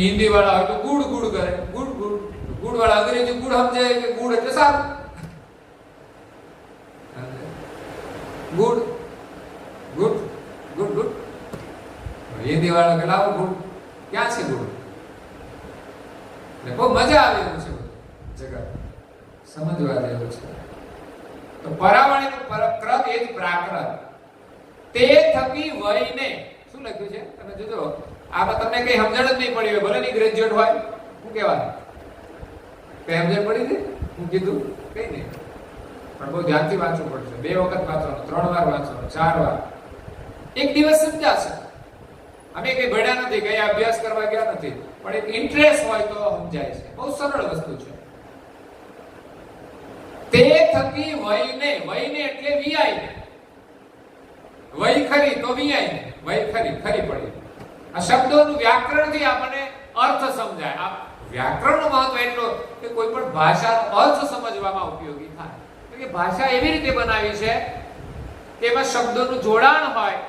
હિન્દી વાળા હોય તો ગુડ ગુડ કરે. Good good. ગુડ વાળા અંગ્રેજી ગુડ સમજે કે ગુડ એટલે સારું. Good good good good. Hindi વાળા કે લાવો ગુડ. ક્યાં છે ગુડ? બહુ મજા આવે એવું છે જગત, સમજવા જેવું છે. તો પરાવાણીનું ક્રત એ જ પ્રાકૃત. તે થકી વયને શું લખ્યું છે તમે જોજો. આમાં તમને કઈ સમજણ જ નહીં પડી હોય, ભલે ની ગ્રેજ્યુએટ હોય. શું કહેવાય? કઈ સમજણ પડી ગઈ? હું કીધું કઈ નહીં પણ બહુ ધ્યાનથી વાંચવું પડશે. 2 વખત વાંચવાનું, 3 વાર વાંચવાનું, 4 વાર. એક દિવસ સમજાશે. અમે કઈ ભણ્યા નથી, કઈ અભ્યાસ કરવા ગયા નથી પણ એક ઇન્ટરેસ્ટ હોય તો સમજાય છે. બહુ સરળ વસ્તુ છે. તે થકી વયને, વયને એટલે વિયાઈને, વય ખરી તો વિયાઈને, વય ખરી ખરી પડી. આ શબ્દોનું વ્યાકરણથી આપણને અર્થ સમજાય. આ વ્યાકરણનું મહત્વ એટલું કે કોઈ પણ ભાષાનો અર્થ સમજવામાં ઉપયોગી થાય. કે ભાષા એવી રીતે બનાવી છે કે એમાં શબ્દોનું જોડાણ હોય,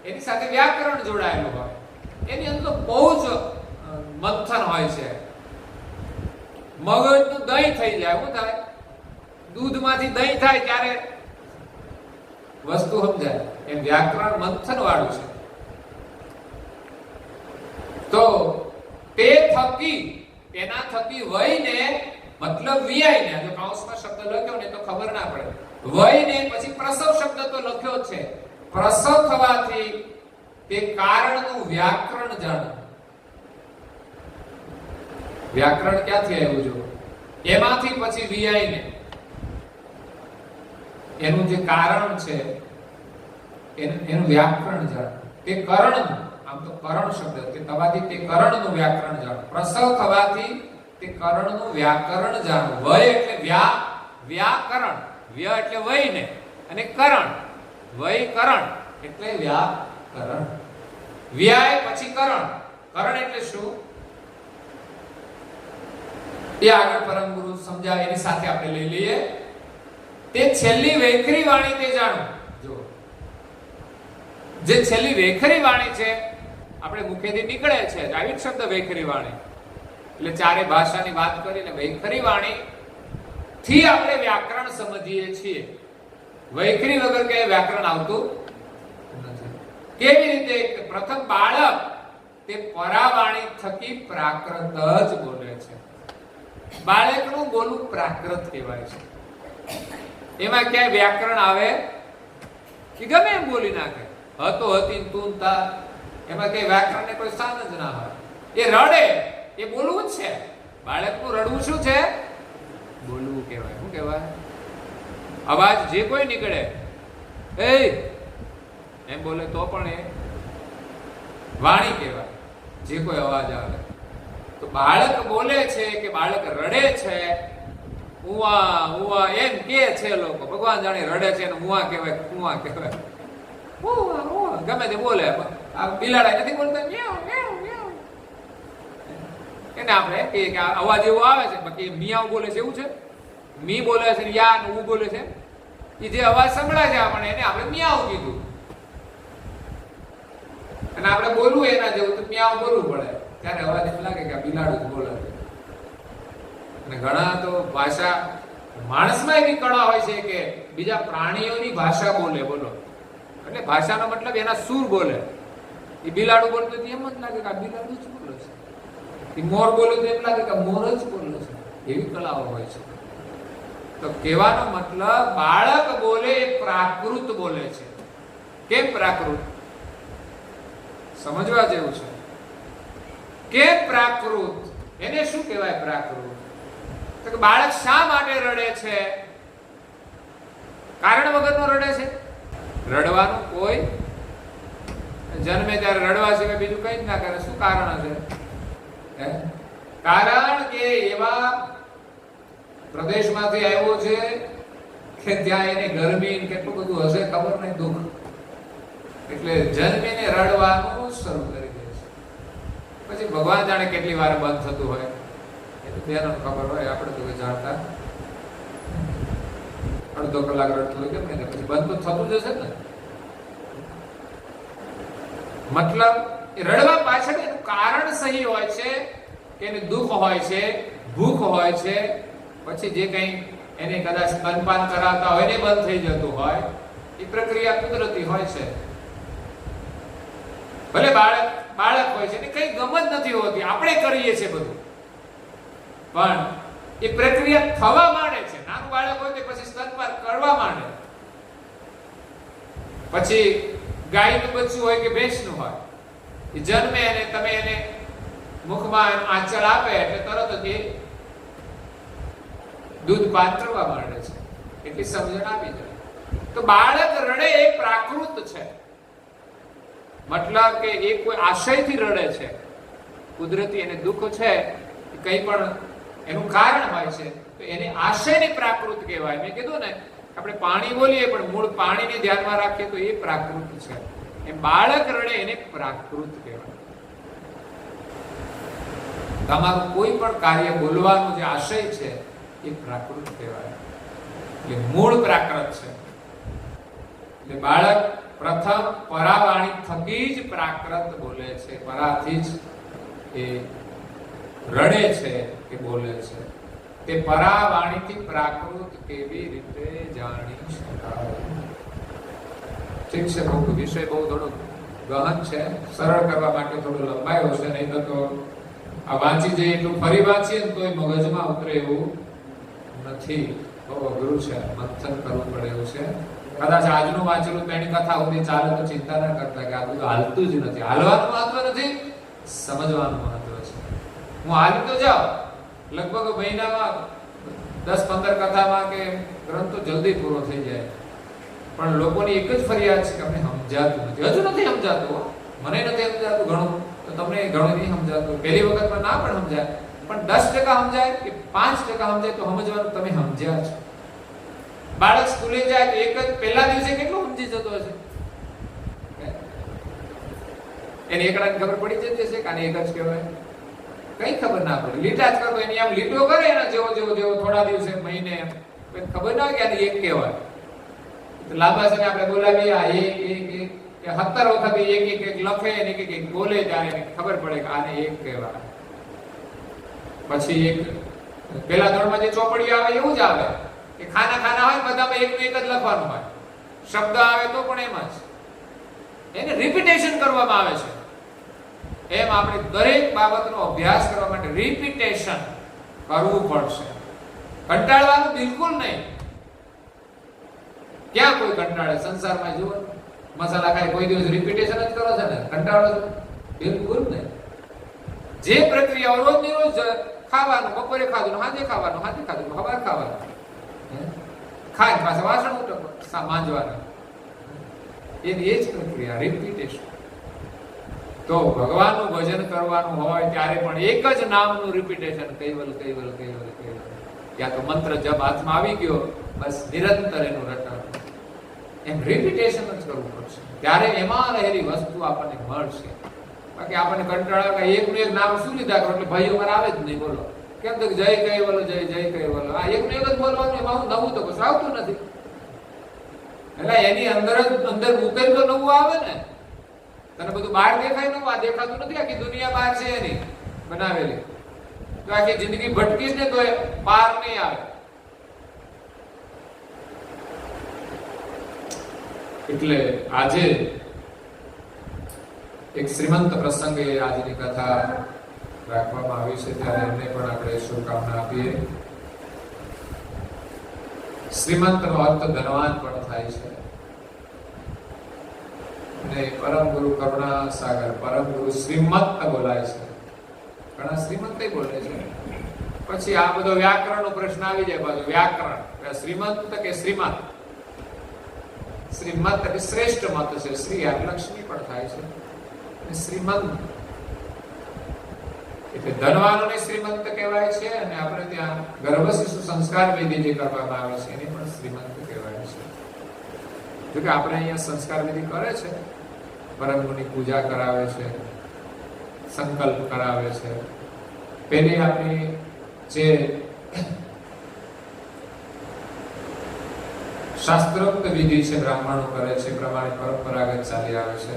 એની સાથે વ્યાકરણ જોડાયેલું હોય. એની અંદર બહુ જ મંથન હોય છે. મગજનું દહીં થઈ જાય. શું થાય? દૂધમાંથી દહીં થાય ત્યારે વસ્તુ સમજાય. એમ વ્યાકરણ મંથન વાળું છે. તો તે થકી, તેના થકી વયને મતલબ વિયાઈને, જો કૌંસમાં શબ્દ લખ્યો ને તો ખબર ના પડે. વયને પછી પ્રસવ શબ્દ તો લખ્યો છે. પ્રસવ થવાથી તે કારણનું વ્યાકરણ જાણ. વ્યાકરણ ક્યાંથી આવ્યું જો? એમાંથી પછી વિયાઈને એનું જે કારણ છે એનું વ્યાકરણ જાણ. તે કરણનું, આમ તો કરણ શબ્દ તે થવાથી તે કરણનું વ્યાકરણ જાણ. પ્રસવ થવાથી તે કરણનું વ્યાકરણ જાણ. વય એટલે વ્યાકરણ, વ્ય એટલે વયને, અને કરણ, વૈકરણ એટલે વ્યાકરણ. વ્યાય પછી કરણ. કરણ એટલે શું એ આગળ પરમ ગુરુ સમજાવે, એની સાથે આપણે લઈ લઈએ. તે છેલ્લી વેખરી વાણી તે જાણો. જો જે છેલ્લી વેખરી વાણી છે, આપણે મુખેથી નીકળે છે આવી શબ્દ વેખરી વાણી, એટલે ચારે ભાષાની વાત કરીને વૈખરી વાણી થી આપણે વ્યાકરણ સમજીએ છીએ. વૈખરી વગર કે વ્યાકરણ આવતું નથી. કેવી રીતે? પ્રથમ બાળક તે પરાવાણી થકી પ્રાકૃત જ બોલે છે. બાળકનું બોલવું પ્રાકૃત કહેવાય છે. એમાં ક્યાંય વ્યાકરણ આવે કે ગમે એમ બોલી નાખે. હતો, હતી, તું, તા, એમાં કઈ વ્યાકરણને કોઈ સ્થાન જ ના હોય. એ રડે એ બોલવું જ છે. બાળકનું રડવું શું છે? બોલવું કહેવાય. શું કહેવાય? અવાજ જે કોઈ નીકળે એ એમ બોલે તો પણ એ વાણી કહેવાય. જે કોઈ અવાજ આવે તો બાળક બોલે છે કે બાળક રડે છે, ઉવા ઉવા એમ કે છે લોકો. ભગવાન જાણે રડે છે ને ઉવા કહેવાય, કુવા કહેવાય, ઉવા ઉવા ગમે તે બોલે. આ બિલાડા નથી બોલતા મ્યાઉ મ્યાઉ મ્યાઉ, એને આપણે કહીએ કે અવાજ એવો આવે છે. બાકી મિયાઉ બોલે છે એવું છે? મી બોલે છે, યા ને ઉ બોલે છે. એ જે અવાજ સંભળાય છે આપણે એને આપણે મિયાઉ કીધું. અને આપણે બોલવું એના જેવું તો મિયાઉ બોલવું પડે. ત્યારે અવાજ એમ લાગે કે આ બિલાડું જ બોલે. અને ઘણા તો ભાષા માણસમાં એવી કળા હોય છે કે બીજા પ્રાણીઓની ભાષા બોલે. બોલો એટલે ભાષાનો મતલબ એના સૂર બોલે. એ બિલાડું બોલતું એમ જ લાગે કે આ બિલાડું જ બોલે છે. એ મોર બોલે તો એમ લાગે કે મોર જ બોલે છે. એવી કળાઓ હોય છે. તો કહેવાનો મતલબ બાળક બોલે એ પ્રાકૃત બોલે છે. કેમ પ્રાકૃત? સમજવા જેવું છે. કેમ પ્રાકૃત? એને શું કહેવાય પ્રાકૃત? તો કે બાળક શા માટે રડે છે? કારણ વગરનો રડે છે? રડવાનું કોઈ જન્મે ત્યારે રડવા સિવાય બીજું કઈ જ ના કરે. શું કારણ છે? કારણ કે એવા પ્રદેશમાંથી આવ્યો છે કે ત્યાં એને ગરમી કેટલું બધું હશે ખબર નહીં, દુઃખ, એટલે જન્મીને રડવાનું શરૂ કરી દે છે. પછી ભગવાન જાણે કેટલી વાર બંધ થતું હોય, બેનો ખબર હોય, આપણે તો જાણતા. અડધો કલાક રડતું હોય કેમ ને, પછી બંધ તો થતું જશે ને. મતલબ રડવા પાછળ એનું કારણ સહી હોય છે કે એને દુઃખ હોય છે, ભૂખ હોય છે, પછી જે કંઈ એને કદાચ સ્તનપાન કરાવતા હોય ને બંધ થઈ જતું હોય. એ પ્રક્રિયા કુદરતી હોય છે. ભલે બાળક હોય છે ને કઈ ગમત નથી હોતી, આપણે કરીએ છીએ બધું, પણ એ પ્રક્રિયા થવા માંડે છે. નાનું બાળક હોય તો પછી સ્તનપાન કરવા માંડે. પછી ગાયનું બચ્ચું હોય કે ભેંસનું હોય, એ જન્મે અને તમે એને મુખમાં આંચળ આપે એટલે તરત જ એ દૂધ પાન કરવા માંડે છે. એટલી સમજણ આપી જાય. તો બાળક રડે એ પ્રાકૃત છે. મતલબ કે એ કોઈ આશયથી રડે છે. કુદરતી એને દુઃખ છે, કંઈ પણ એનું કારણ હોય છે, તો એને આશયની પ્રાકૃત કહેવાય. મેં કીધું ને આપણે પાણી બોલીએ પણ મૂળ પાણીને ધ્યાનમાં રાખીએ તો એ પ્રાકૃત છે. એમ બાળક રડે એને પ્રાકૃત કહેવાય. તમારું કોઈ પણ કાર્ય બોલવાનું જે આશય છે એ પ્રાકૃત કહેવાય, એટલે મૂળ પ્રાકૃત છે. એટલે બાળક પ્રથમ પરાવાણી થકી જ પ્રાકૃત બોલે છે, પરાથી જ એ રડે છે કે બોલે છે. તે પરાવાણીથી પ્રાકૃત કેવી રીતે જાણી શકાય? ઠીક છે, બહુ વિષય બહુ થોડો ગહન છે, સરળ કરવા માટે થોડો લંબાયો છે, નહીં તો આ વાંચી જઈએ એટલું ફરી વાંચીએ ને તોય મગજમાં ઉતરે એવું નથી. બહુ અઘરું છે, મંથન કરવું પડે એવું છે. કદાચ આજનું વાંચેલું તેની કથા સુધી ચાલે તો ચિંતા ના કરતા કે આ બધું હાલતું જ નથી. હાલવાનું મહત્વ નથી, સમજવાનું મહત્વ છે. હું હાલી તો જાઉં, લગભગ મહિનામાં 10-15 કથામાં કે ગ્રંથ તો જલ્દી પૂરો થઈ જાય, પણ લોકોની એક જ ફરિયાદ છે કે અમને સમજાતું નથી. હજુ નથી સમજાતું, મને નથી સમજાતું ઘણું, તો તમને ઘણું નહીં સમજાતું. પહેલી વખતમાં ના પણ સમજાય, પણ 10% સમજાય કે 5% સમજાય તો સમજવાનું તમે સમજ્યા છો. બાળક સ્કૂલે જાય તો એક જ પહેલા દિવસે કેટલું સમજી જતો હશે? એને એકડાને ખબર પડી જતી હશે કે આને એક જ કહેવાય? કઈ ખબર ના પડે, લીટા જ કરતો એની આમ લીટો કરે ને જેવો થોડા દિવસે મહિને ખબર ના હોય કે આને એક કહેવાય. લાંબા સમય આપણે બોલાવીએ આ એક 17 વખત એક લખે અને એક બોલે ત્યારે એને ખબર પડે કે આને એક કહેવાય. પછી એક પેલા ધોરણમાં જે ચોપડી આવે એવું જ આવે કે ખાના હોય બધામાં એકનું એક જ લખવાનું હોય, શબ્દ આવે તો પણ એમ જ એને રિપીટેશન કરવામાં આવે છે. એમ આપણે દરેક બાબતનો અભ્યાસ કરવા માટે રિપીટેશન કરવું પડશે. કંટાળવાનું બિલકુલ નહીં. ક્યાં કોઈ કંટાળે સંસારમાં? જુઓ, મસાલા ખાય કોઈ દિવસ રિપીટેશન જ કરો છો ને? કંટાળો છો? બિલકુલ નહીં. જે પ્રક્રિયા રોજની રોજ ખાવાનું, બપોરે ખાધું, સાંજે ખાવાનું, સવારે ખાવાનું, ખાય પાછા વાસણ માંજવાના, એની એ જ પ્રક્રિયા, રિપીટેશન. તો ભગવાનનું ભજન કરવાનું હોય ત્યારે પણ એક જ નામનું રિપીટેશન, કૈવલ કૈવલ કૈવલ કૈવલ. ત્યાં તો મંત્ર જપ હાથમાં આવી ગયો, બસ નિરંતર એનું રટણ, એમ રિપીટેશન જ કરવું પડશે, ત્યારે એમાં રહેલી વસ્તુ આપણને મળશે. બાકી આપણને કંટાળા કે એકનું એક નામ શું લીધા કરો એટલે ભાઈઓ મારે આવે જ નહીં. બોલો કેમ તો જય કૈવલ જય કૈવલ, આ એકનું એક જ બોલવાનું, એમાં નવું તો કશું આવતું નથી. એટલે એની અંદર મૂકેલ તો નવું આવે ને. તને બધું બહાર દેખાય નવું, આ દેખાતું નથી. આખી દુનિયા બહાર છે એની બનાવેલી, તો આખી જિંદગી ભટકીશ ને તો પાર નહીં આવે. એટલે આજે એક શ્રીમંત પ્રસંગે આજની કથા રાખવામાં આવી છે, ત્યારે એમને પણ આપણે શુભકામના આપીએ. શ્રીમંતનો અર્થ ધનવાન પણ થાય છે. અને પરમ ગુરુ કરુણા સાગર, પરમ ગુરુ શ્રીમંત બોલાય છે, ઘણા શ્રીમંત બોલે છે. પછી આ બધો વ્યાકરણ નો પ્રશ્ન આવી જાય. બાજુ વ્યાકરણ, શ્રીમંત કે શ્રીમંત. શ્રીમંત એટલે શ્રેષ્ઠ મત છે. શ્રી લક્ષ્મી પણ થાય છે. શ્રીમંત એટલે ધનવાનોને શ્રીમંત કહેવાય છે. અને આપણે ત્યાં ગર્ભ શિશુ સંસ્કાર વિધિ જે કરવામાં આવે છે એને પણ શ્રીમંત કહેવાય છે. જોકે આપણે અહીંયા સંસ્કાર વિધિ કરે છે, પરમ ગુરુની પૂજા કરાવે છે, સંકલ્પ કરાવે છે. પેલી આપણી જે શાસ્ત્રોક્ત વિધિ છે, બ્રાહ્મણો કરે છે, પ્રમાણે પરંપરાગત ચાલી આવે છે.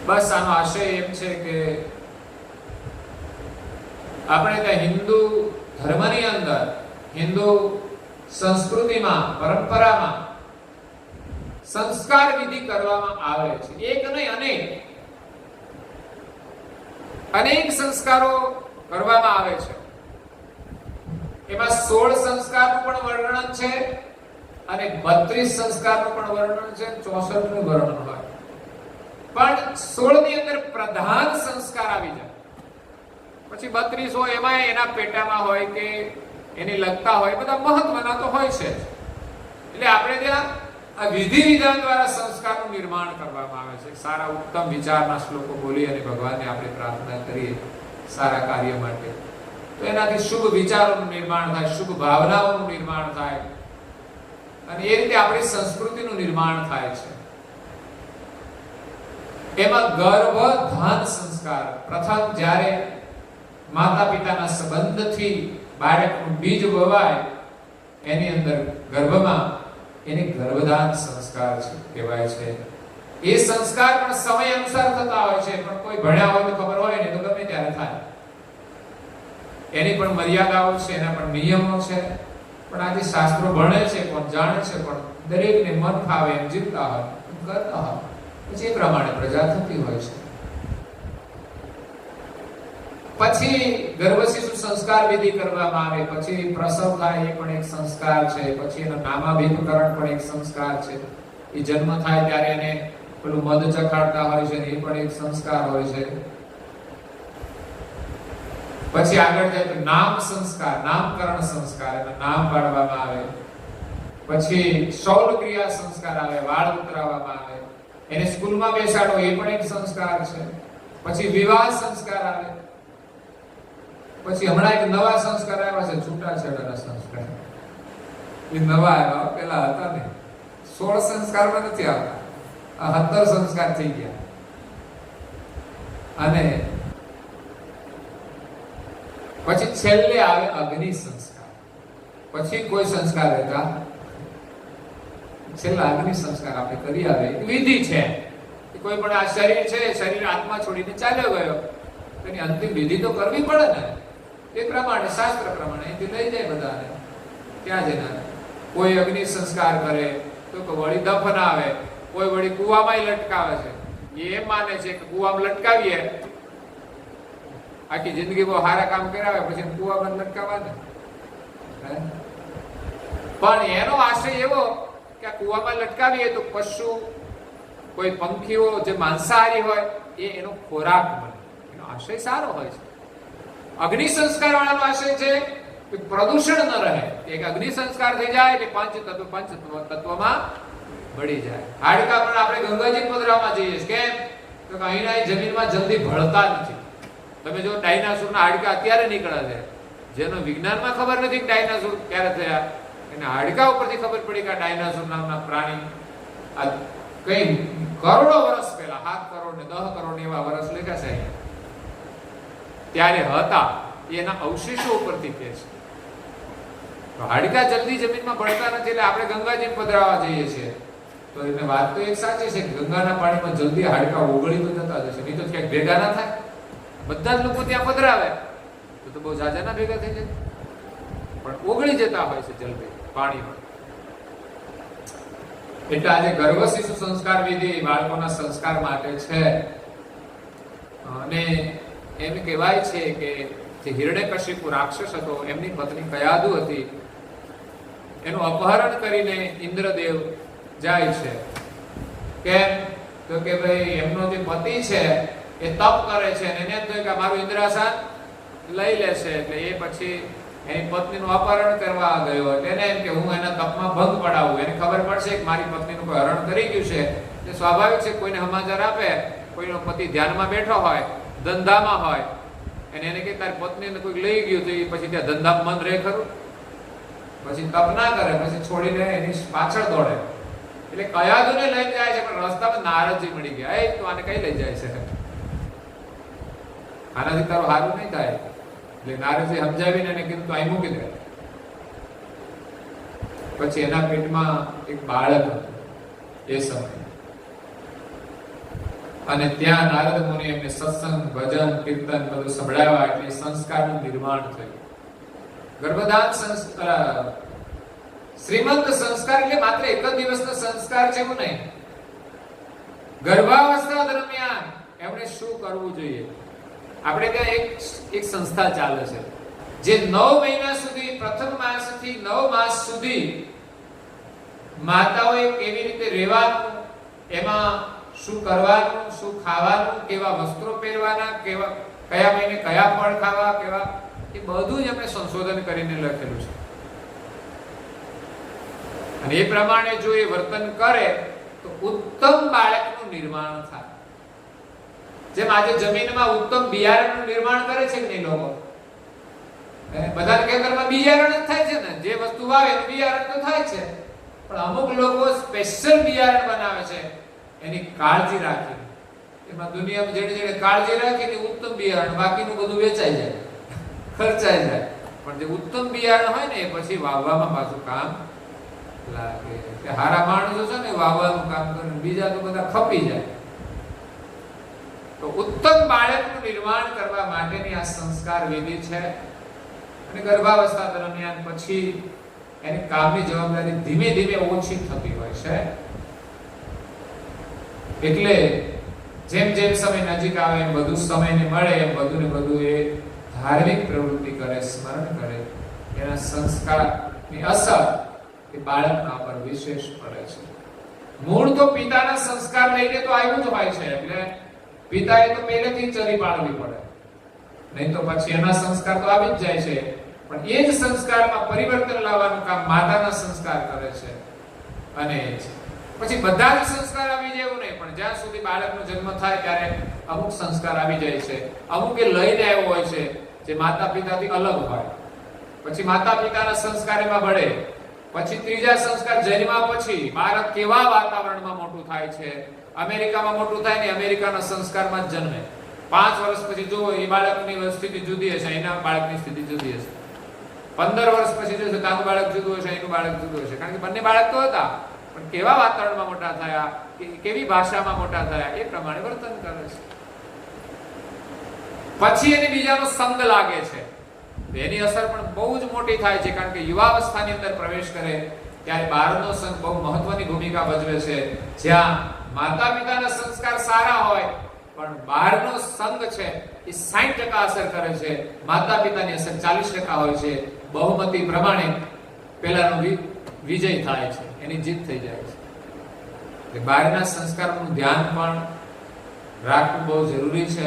બસ આનો આશય એમ છે કે આપણે ત્યાં હિન્દુ ધર્મની અંદર, હિન્દુ સંસ્કૃતિમાં, પરંપરામાં સંસ્કાર વિધિ કરવામાં આવે છે. એક નહીં, અનેક સંસ્કારો કરવામાં આવે છે. એમાં 16 સંસ્કારનું પણ વર્ણન છે અને 32 સંસ્કારનું પણ વર્ણન છે, 64 નું વર્ણન હોય. પણ 16 ની અંદર પ્રધાન સંસ્કાર આવી જાય. પછી 32 હોય એમાં એના પેટામાં હોય કે એની લગતા હોય, બધા મહત્વના તો હોય છે. એટલે આપણે ત્યાં આ વિધિ વિધાન દ્વારા સંસ્કારનું નિર્માણ કરવામાં આવે છે. સારા ઉત્તમ વિચારના શ્લોકો બોલી અને ભગવાનને આપણે પ્રાર્થના કરીએ સારા કાર્ય માટે, તો એનાથી શુભ વિચારોનું નિર્માણ થાય, શુભ ભાવનાઓનું નિર્માણ થાય, અને એ રીતે આપણી સંસ્કૃતિનું નિર્માણ થાય છે. એમાં ગર્ભધાન સંસ્કાર, પ્રથમ જ્યારે માતા પિતાના સંબંધથી બાળકનું બીજ વવાય એની અંદર ગર્ભમાં એને ગર્ભધાન સંસ્કાર કહેવાય છે. એ સંસ્કાર પણ સમય અનુસાર થતા હોય છે, પણ કોઈ ભણ્યા હોય તો ખબર હોય ને તો ગમે ત્યારે થાય. એની પણ મર્યાદાઓ છે, એના પણ નિયમો છે. પણ આજે શાસ્ત્રો ભણે છે, કોણ જાણે છે, પણ દરેકને મન ફાવે એમ જીવતા હોય, કરતા હોય, પછી એ પ્રમાણે પ્રજા થતી હોય છે. પછી ગર્ભ શિશુ સંસ્કાર વિધિ કરવામાં આવે, પછી પ્રસવ થાય એ પણ એક સંસ્કાર છે, પછી એનો નામાભિકરણ પણ એક સંસ્કાર છે. એ જન્મ થાય ત્યારે એને પેલું મધ ચખાડતા હોય છે, એ પણ એક સંસ્કાર હોય છે. પછી આગળ જાય તો નામ સંસ્કાર, નામકરણ સંસ્કાર, એનું નામ પાડવામાં આવે. પછી શૌલ ક્રિયા સંસ્કાર આવે, વાળ ઉતરાવવામાં આવે, એને સ્કૂલમાં બેસાડો એ પણ એક સંસ્કાર છે. પછી વિવાહ સંસ્કાર આવે. પછી હમણાં એક નવા સંસ્કાર આવ્યા છે, છૂટાછેડાના સંસ્કાર. એ નવા આવ્યા, પેલા હતા ને 16 સંસ્કારમાં નથી આવતા, આ 17 સંસ્કાર થઈ ગયા. અને પછી છેલ્લે આવે અગ્નિ સંસ્કાર. પછી કોઈ સંસ્કાર રહેતા છેલ્લા અગ્નિ સંસ્કાર આપણે કરી આવે. વિધિ છે, કોઈ પણ આ શરીર છે, શરીર આત્મા છોડીને ચાલ્યો ગયો, એની અંતિમ વિધિ તો કરવી પડે ને. એ પ્રમાણે શાસ્ત્ર પ્રમાણે અહીંથી લઈ જાય બધાને ત્યાં જઈને. કોઈ અગ્નિ સંસ્કાર કરે તો વળી દફન આવે, કોઈ વળી કુવામાં લટકાવે છે. એ એમ માને છે કે કુવામાં લટકાવીએ આખી જિંદગી બહુ સારા કામ કરાવે, પછી કુવામાં લટકાવવાના. પણ એનો આશય એવો કે આ કુવામાં લટકાવીએ તો પશુ, કોઈ પંખીઓ જે માંસાહારી હોય એ એનો ખોરાક બને. એનો આશય સારો હોય છે. અગ્નિ સંસ્કાર વાળાનો આશય છે કે પ્રદૂષણ ન રહે. એક અગ્નિ સંસ્કાર થઈ જાય એટલે પંચ તત્વમાં ભળી જાય. હાડકા પણ આપણે ગંગાજી પધરામાં જઈએ છીએ, કેમ તો અહીંના જમીનમાં જલ્દી ભળતા નથી. તમે જો ડાયનાસોરના હાડકા અત્યારે નીકળ્યા છે, જેનો વિજ્ઞાનમાં ખબર નથી કે ડાયનાસોર ક્યારે થયા, એના હાડકા ઉપરથી ખબર પડી કે આ ડાયનાસોર નામના પ્રાણી આ કઈ કરોડો વર્ષ પહેલા 7 કરોડ ને 10 કરોડ એવા વર્ષ લખ્યા છે ત્યારે હતા. એના અવશેષો ઉપરથી કહે છે. તો હાડકા જલ્દી જમીનમાં ભળતા નથી એટલે આપણે ગંગાજી પધરાવા જઈએ છીએ. તો એને વાત તો એક સાચી છે કે ગંગાના પાણીમાં જલ્દી હાડકા ઓગળી તો જતા જશે, નહીં તો ક્યાંક ભેગા ના થાય. બધા જ લોકો ત્યાં પધરાવે તો બહુ જાજા ના ભેગા થઈ જાય, પણ ઓગળી જતા હોય છે જલ્દી પાણીમાં. એટલે આજે ગર્ભ શિશુ સંસ્કાર વિધિ બાળકોના સંસ્કાર માટે છે. અને એમ કહેવાય છે કે જે હિરણ્યકશિપુ રાક્ષસ હતો, એમની પત્ની કયાદુ હતી, એનું અપહરણ કરીને ઇન્દ્રદેવ જાય છે. કેમ તો કે ભાઈ એમનો જે પતિ છે એ તપ કરે છે અને એને તો કે મારું ઇન્દ્રાસન લઈ લેશે. એટલે એ પછી એની પત્નીનું અપહરણ કરવા ગયો. એટલે એને એમ કે હું એના તપમાં ભંગ પડાવું. એને ખબર પડશે કે મારી પત્નીનું કોઈ હરણ કરી ગયું છે. એ સ્વાભાવિક છે, કોઈને સમાચાર આપે, કોઈનો પતિ ધ્યાનમાં બેઠો હોય, ધંધામાં હોય, અને એને કે તારી પત્નીને કોઈ લઈ ગયું તો એ પછી ત્યાં ધંધામાં મન રહે ખરું? પછી તપ ના કરે, પછી છોડીને એની પાછળ દોડે. એટલે કયાદુને લઈને જાય છે, પણ રસ્તામાં નારદજી મળી ગયા. એ તો આને કઈ લઈ જાય છે, આનાથી તારું સારું નહીં થાય. એટલે નારદજી સમજાવીને એને કીધું તો અહીં મૂકી દે. પછી એના પેટમાં એક બાળક હતું એ સમય, અને ત્યાં નારદ મુનિ એમને સત્સંગ, ભજન, કીર્તન બધું સંભળાવ્યા. એટલે સંસ્કારનું નિર્માણ થયું. ગર્ભધાન સંસ્કાર, શ્રીમંત સંસ્કાર એટલે માત્ર એક જ દિવસનો સંસ્કાર છે એવું નહીં. ગર્ભાવસ્થા દરમિયાન એમણે શું કરવું જોઈએ? આપણે ત્યાં એક સંસ્થા ચાલે છે જે 9 મહિના સુધી, પ્રથમ માસથી 9 માસ સુધી માતાઓએ કેવી રીતે રહેવાનું, એમાં શું કરવાનું, શું ખાવાનું, કેવા વસ્ત્રો પહેરવાના, કયા મહિને કયા ફળ ખાવા, કેવા, એ બધું જ આપણે સંશોધન કરીને લખેલું છે. અને એ પ્રમાણે જો એ વર્તન કરે તો ઉત્તમ બાળકનું નિર્માણ થાય. જેમ આજે જમીનમાં ઉત્તમ બિયારણનું નિર્માણ કરે છે કે નહીં લોકો? બધા ખેતરમાં બિયારણ જ થાય છે ને, જે વસ્તુ વાવે એનું બિયારણ તો થાય છે, પણ અમુક લોકો સ્પેશિયલ બિયારણ બનાવે છે એની કાળજી રાખી. એમાં દુનિયામાં જેને જેને કાળજી રાખી ને ઉત્તમ બિયારણ, બાકીનું બધું વેચાઈ જાય, ખર્ચાઈ જાય. પણ જે ઉત્તમ બિયારણ હોય ને એ પછી વાવવામાં પાછું કામ લાગે. કે હારા માણસો છે ને વાવવાનું કામ કરે, બીજા તો બધા ખપી જાય. તો ઉત્તમ બાળકનું નિર્માણ કરવા માટેની આ સંસ્કાર વિધિ છે. અને ગર્ભાવસ્થા દરમિયાન પછી એની કામની જવાબદારી ધીમે ધીમે ઓછી થતી હોય છે. એટલે જેમ જેમ સમય નજીક આવે એમ વધુ સમયને મળે એમ વધુ ને વધુ એ ધાર્મિક પ્રવૃત્તિ કરે, સ્મરણ કરે. એના સંસ્કારની અસર એ બાળકના પર વિશેષ પડે છે. મૂળ તો પિતાના સંસ્કાર લઈને તો આવ્યું જ હોય છે, એટલે પિતાએ તો પહેલેથી ચરી પાડવી પડે, નહીં તો પછી એના સંસ્કાર તો આવી જ જાય છે. પણ એ જ સંસ્કારમાં પરિવર્તન લાવવાનું કામ માતાના સંસ્કાર કરે છે. અને પછી બધા જ સંસ્કાર આવી જાય એવું નહીં, પણ જ્યાં સુધી બાળકનો જન્મ થાય ત્યારે અમુક સંસ્કાર આવી જાય છે. અમુક એ લઈને આવ્યો હોય છે જે માતા પિતાથી અલગ હોય. પછી માતા પિતાના સંસ્કાર એમાં ભળે. પછી ત્રીજા સંસ્કાર જન્મ્યા પછી બાળક કેવા વાતાવરણમાં મોટું થાય છે. અમેરિકામાં મોટું થાય ને અમેરિકાના સંસ્કારમાં જ જન્મે. 5 વર્ષ પછી જુઓ એ બાળકની સ્થિતિ જુદી હશે, એના બાળકની સ્થિતિ જુદી હશે. 15 વર્ષ પછી જોશે તારું બાળક જુદું હશે, એનું બાળક જુદું હશે. કારણ કે બંને બાળક તો હતા, પણ કેવા વાતાવરણમાં મોટા થયા, કેવી ભાષામાં મોટા થયા એ પ્રમાણે વર્તન કરે છે. પછી એને બીજાનો સંગ લાગે છે, એની અસર પણ બહુ જ મોટી થાય છે. કારણ કે યુવાવસ્થાની અંદર પ્રવેશ કરે ત્યારે બહારનો સંગ બહુ મહત્વની ભૂમિકા ભજવે છે. જ્યાં માતા પિતાના સંસ્કાર સારા હોય પણ બહારનો સંગ છે એ 60% અસર કરે છે, માતા પિતાની અસર 40% હોય છે. બહુમતી પ્રમાણે પેલાનો વિજય થાય છે, એની જીત થઈ જાય છે. એટલે બહારના સંસ્કારોનું ધ્યાન પણ રાખવું બહુ જરૂરી છે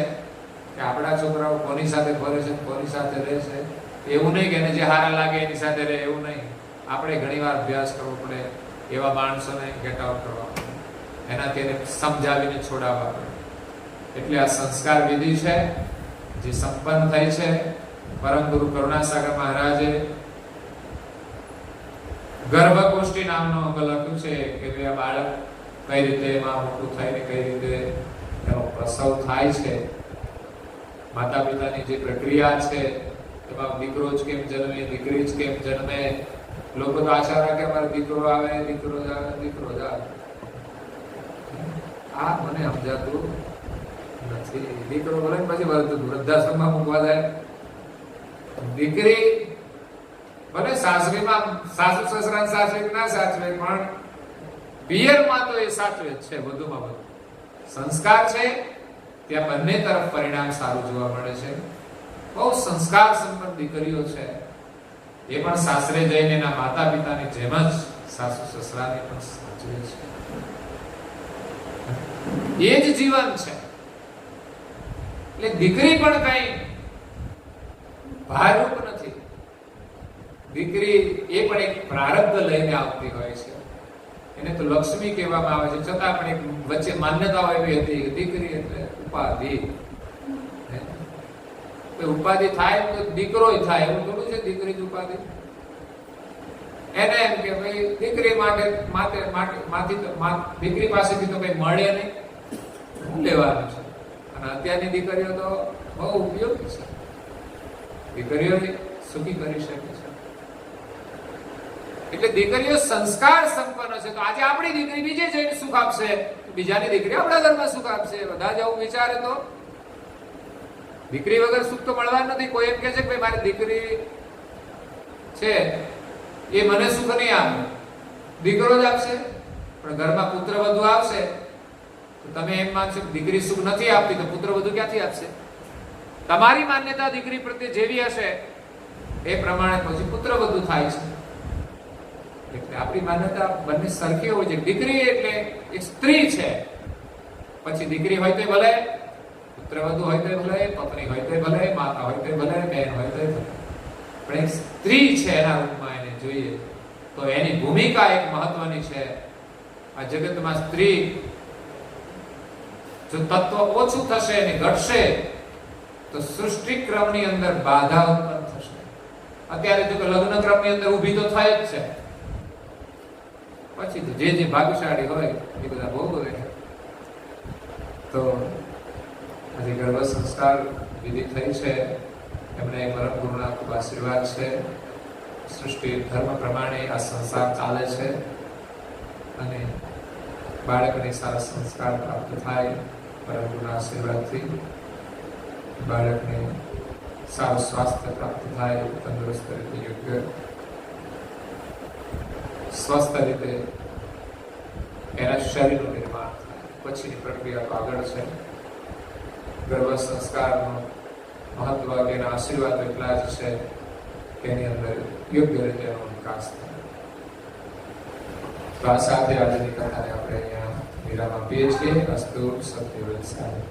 કે આપણા છોકરાઓ કોની સાથે ફરે છે, કોની સાથે રહે છે. એવું નહીં કે એને જે હારા લાગે એની સાથે રહે, એવું નહીં. આપણે ઘણીવાર અભ્યાસ કરવો પડે, એવા માણસોને ગેટ આઉટ કરવા પડે, એનાથી એને સમજાવીને છોડાવવા પડે. એટલે આ સંસ્કાર વિધિ છે જે સંપન્ન થઈ છે. પરમ ગુરુ કરુણાસાગર મહારાજે ગર્ભકોષ્ઠી નામનો અંગ લખ્યું છે કે આ બાળક કઈ રીતે એમાં મોટું થાય ને કઈ રીતે એનો પ્રસવ થાય છે. માતા પિતાની જે પ્રક્રિયા છે એમાં દીકરો જ કેમ જન્મે, દીકરી જ કેમ જન્મે. લોકો તો આશા રાખે અમારે દીકરો આવે, દીકરો જ આવે, દીકરો જ આવે. આ મને સમજાતું નથી. દીકરો બોલે પછી વૃદ્ધાશ્રમમાં મૂકવા જાય. દીકરી ભલે સાસરીમાં સાસુ સસરા સાસરી ના સાચવે, પણ પિયરમાં તો એ સાચવે જ છે. વધુમાં વધુ સંસ્કાર છે ત્યાં બંને તરફ પરિણામ સારું જોવા મળે છે. બહુ સંસ્કાર સંપન્ન દીકરીઓ છે, એ પણ સાસરે જઈને એના માતા પિતાની જેમ જ સાસુ સસરાને પણ સાચવે છે. એ જ જીવન છે. એટલે દીકરી પણ કઈ ભારરૂપ નથી. દીકરી એ પણ એક પ્રારબ્ધ લઈને આવતી હોય છે. એને તો લક્ષ્મી કહેવામાં આવે છે, છતાં પણ એક વચ્ચે માન્યતાઓ એવી હતી કે દીકરી એટલે ઉપાધિ. ઉપાધિ થાય તો દીકરોય થાય એવું થોડું છે. દીકરી જ ઉપાધિ. એને એમ કે ભાઈ દીકરી દીકરી પાસેથી તો કઈ મળે નહીં, શું લેવાનું છે. અને અત્યારની દીકરીઓ તો બહુ ઉપયોગી છે. દીકરીઓને સુખી કરી શકે છે. એટલે દીકરીઓ સંસ્કાર સંપન્ન છે. તો આજે આપણી દીકરી બીજે જઈને સુખ આપશે, બીજાની દીકરી આપણા ઘરમાં સુખ આપશે. બધા જ આવું વિચારે તો દીકરી વગર સુખ તો મળવા નથી. કોઈ એમ કે છે કે ભાઈ મારી દીકરી છે એ મને સુખ નહીં આપે, દીકરો જ આપશે. પણ ઘરમાં પુત્ર વધુ આવશે તો તમે એમ માનશો કે દીકરી સુખ નથી આપતી, તો પુત્ર વધુ ક્યાંથી આપશે? તમારી માન્યતા દીકરી પ્રત્યે જેવી હશે એ પ્રમાણે પછી પુત્ર વધુ થાય છે. એટલે આપણી માન્યતા બંને સરખી હોય છે. દીકરી એટલે એક સ્ત્રી છે, પછી દીકરી હોય તો ભલે, પુત્ર વધુ હોય તો ભલે, પત્ની હોય તો ભલે, માતા હોય તો ભલે, બહેન હોય તો ભલે, પણ એક સ્ત્રી છે એના રૂપમાં એને જોઈએ તો એની ભૂમિકા એક મહત્વની છે. આ જગતમાં સ્ત્રી જો તત્વ ઓછું થશે અને ઘટશે તો સૃષ્ટિ ક્રમની અંદર બાધા ઉત્પન્ન થશે. અત્યારે જો લગ્ન ક્રમની અંદર ઊભી તો થાય જ છે, પછી જે ભાગ્યશાળી હોય એ બધા ભોગવે. તો આજે ગર્ભ સંસ્કાર વિધિ થઈ છે, એમને પરમ ગુરુના ખૂબ આશીર્વાદ છે. સૃષ્ટિ ધર્મ પ્રમાણે આ સંસાર ચાલે છે અને બાળકને સારા સંસ્કાર પ્રાપ્ત થાય પરમ ગુરુના આશીર્વાદથી, બાળકને સારું સ્વાસ્થ્ય પ્રાપ્ત થાય, તંદુરસ્ત રીતે યોગ્ય સ્વસ્થ રીતે એના શરીરનું નિર્માણ થાય. પછીની પ્રક્રિયા તો આગળ છે. ગર્ભ સંસ્કારનું મહત્વ કે એના આશીર્વાદ એટલા જ છે કે એની અંદર યોગ્ય રીતે એનો વિકાસ થાય. તો આ સાથે આજની કથાને આપણે અહીંયા વિરામ આપીએ છીએ. અસ્તુ સત્યવત સાહેબ.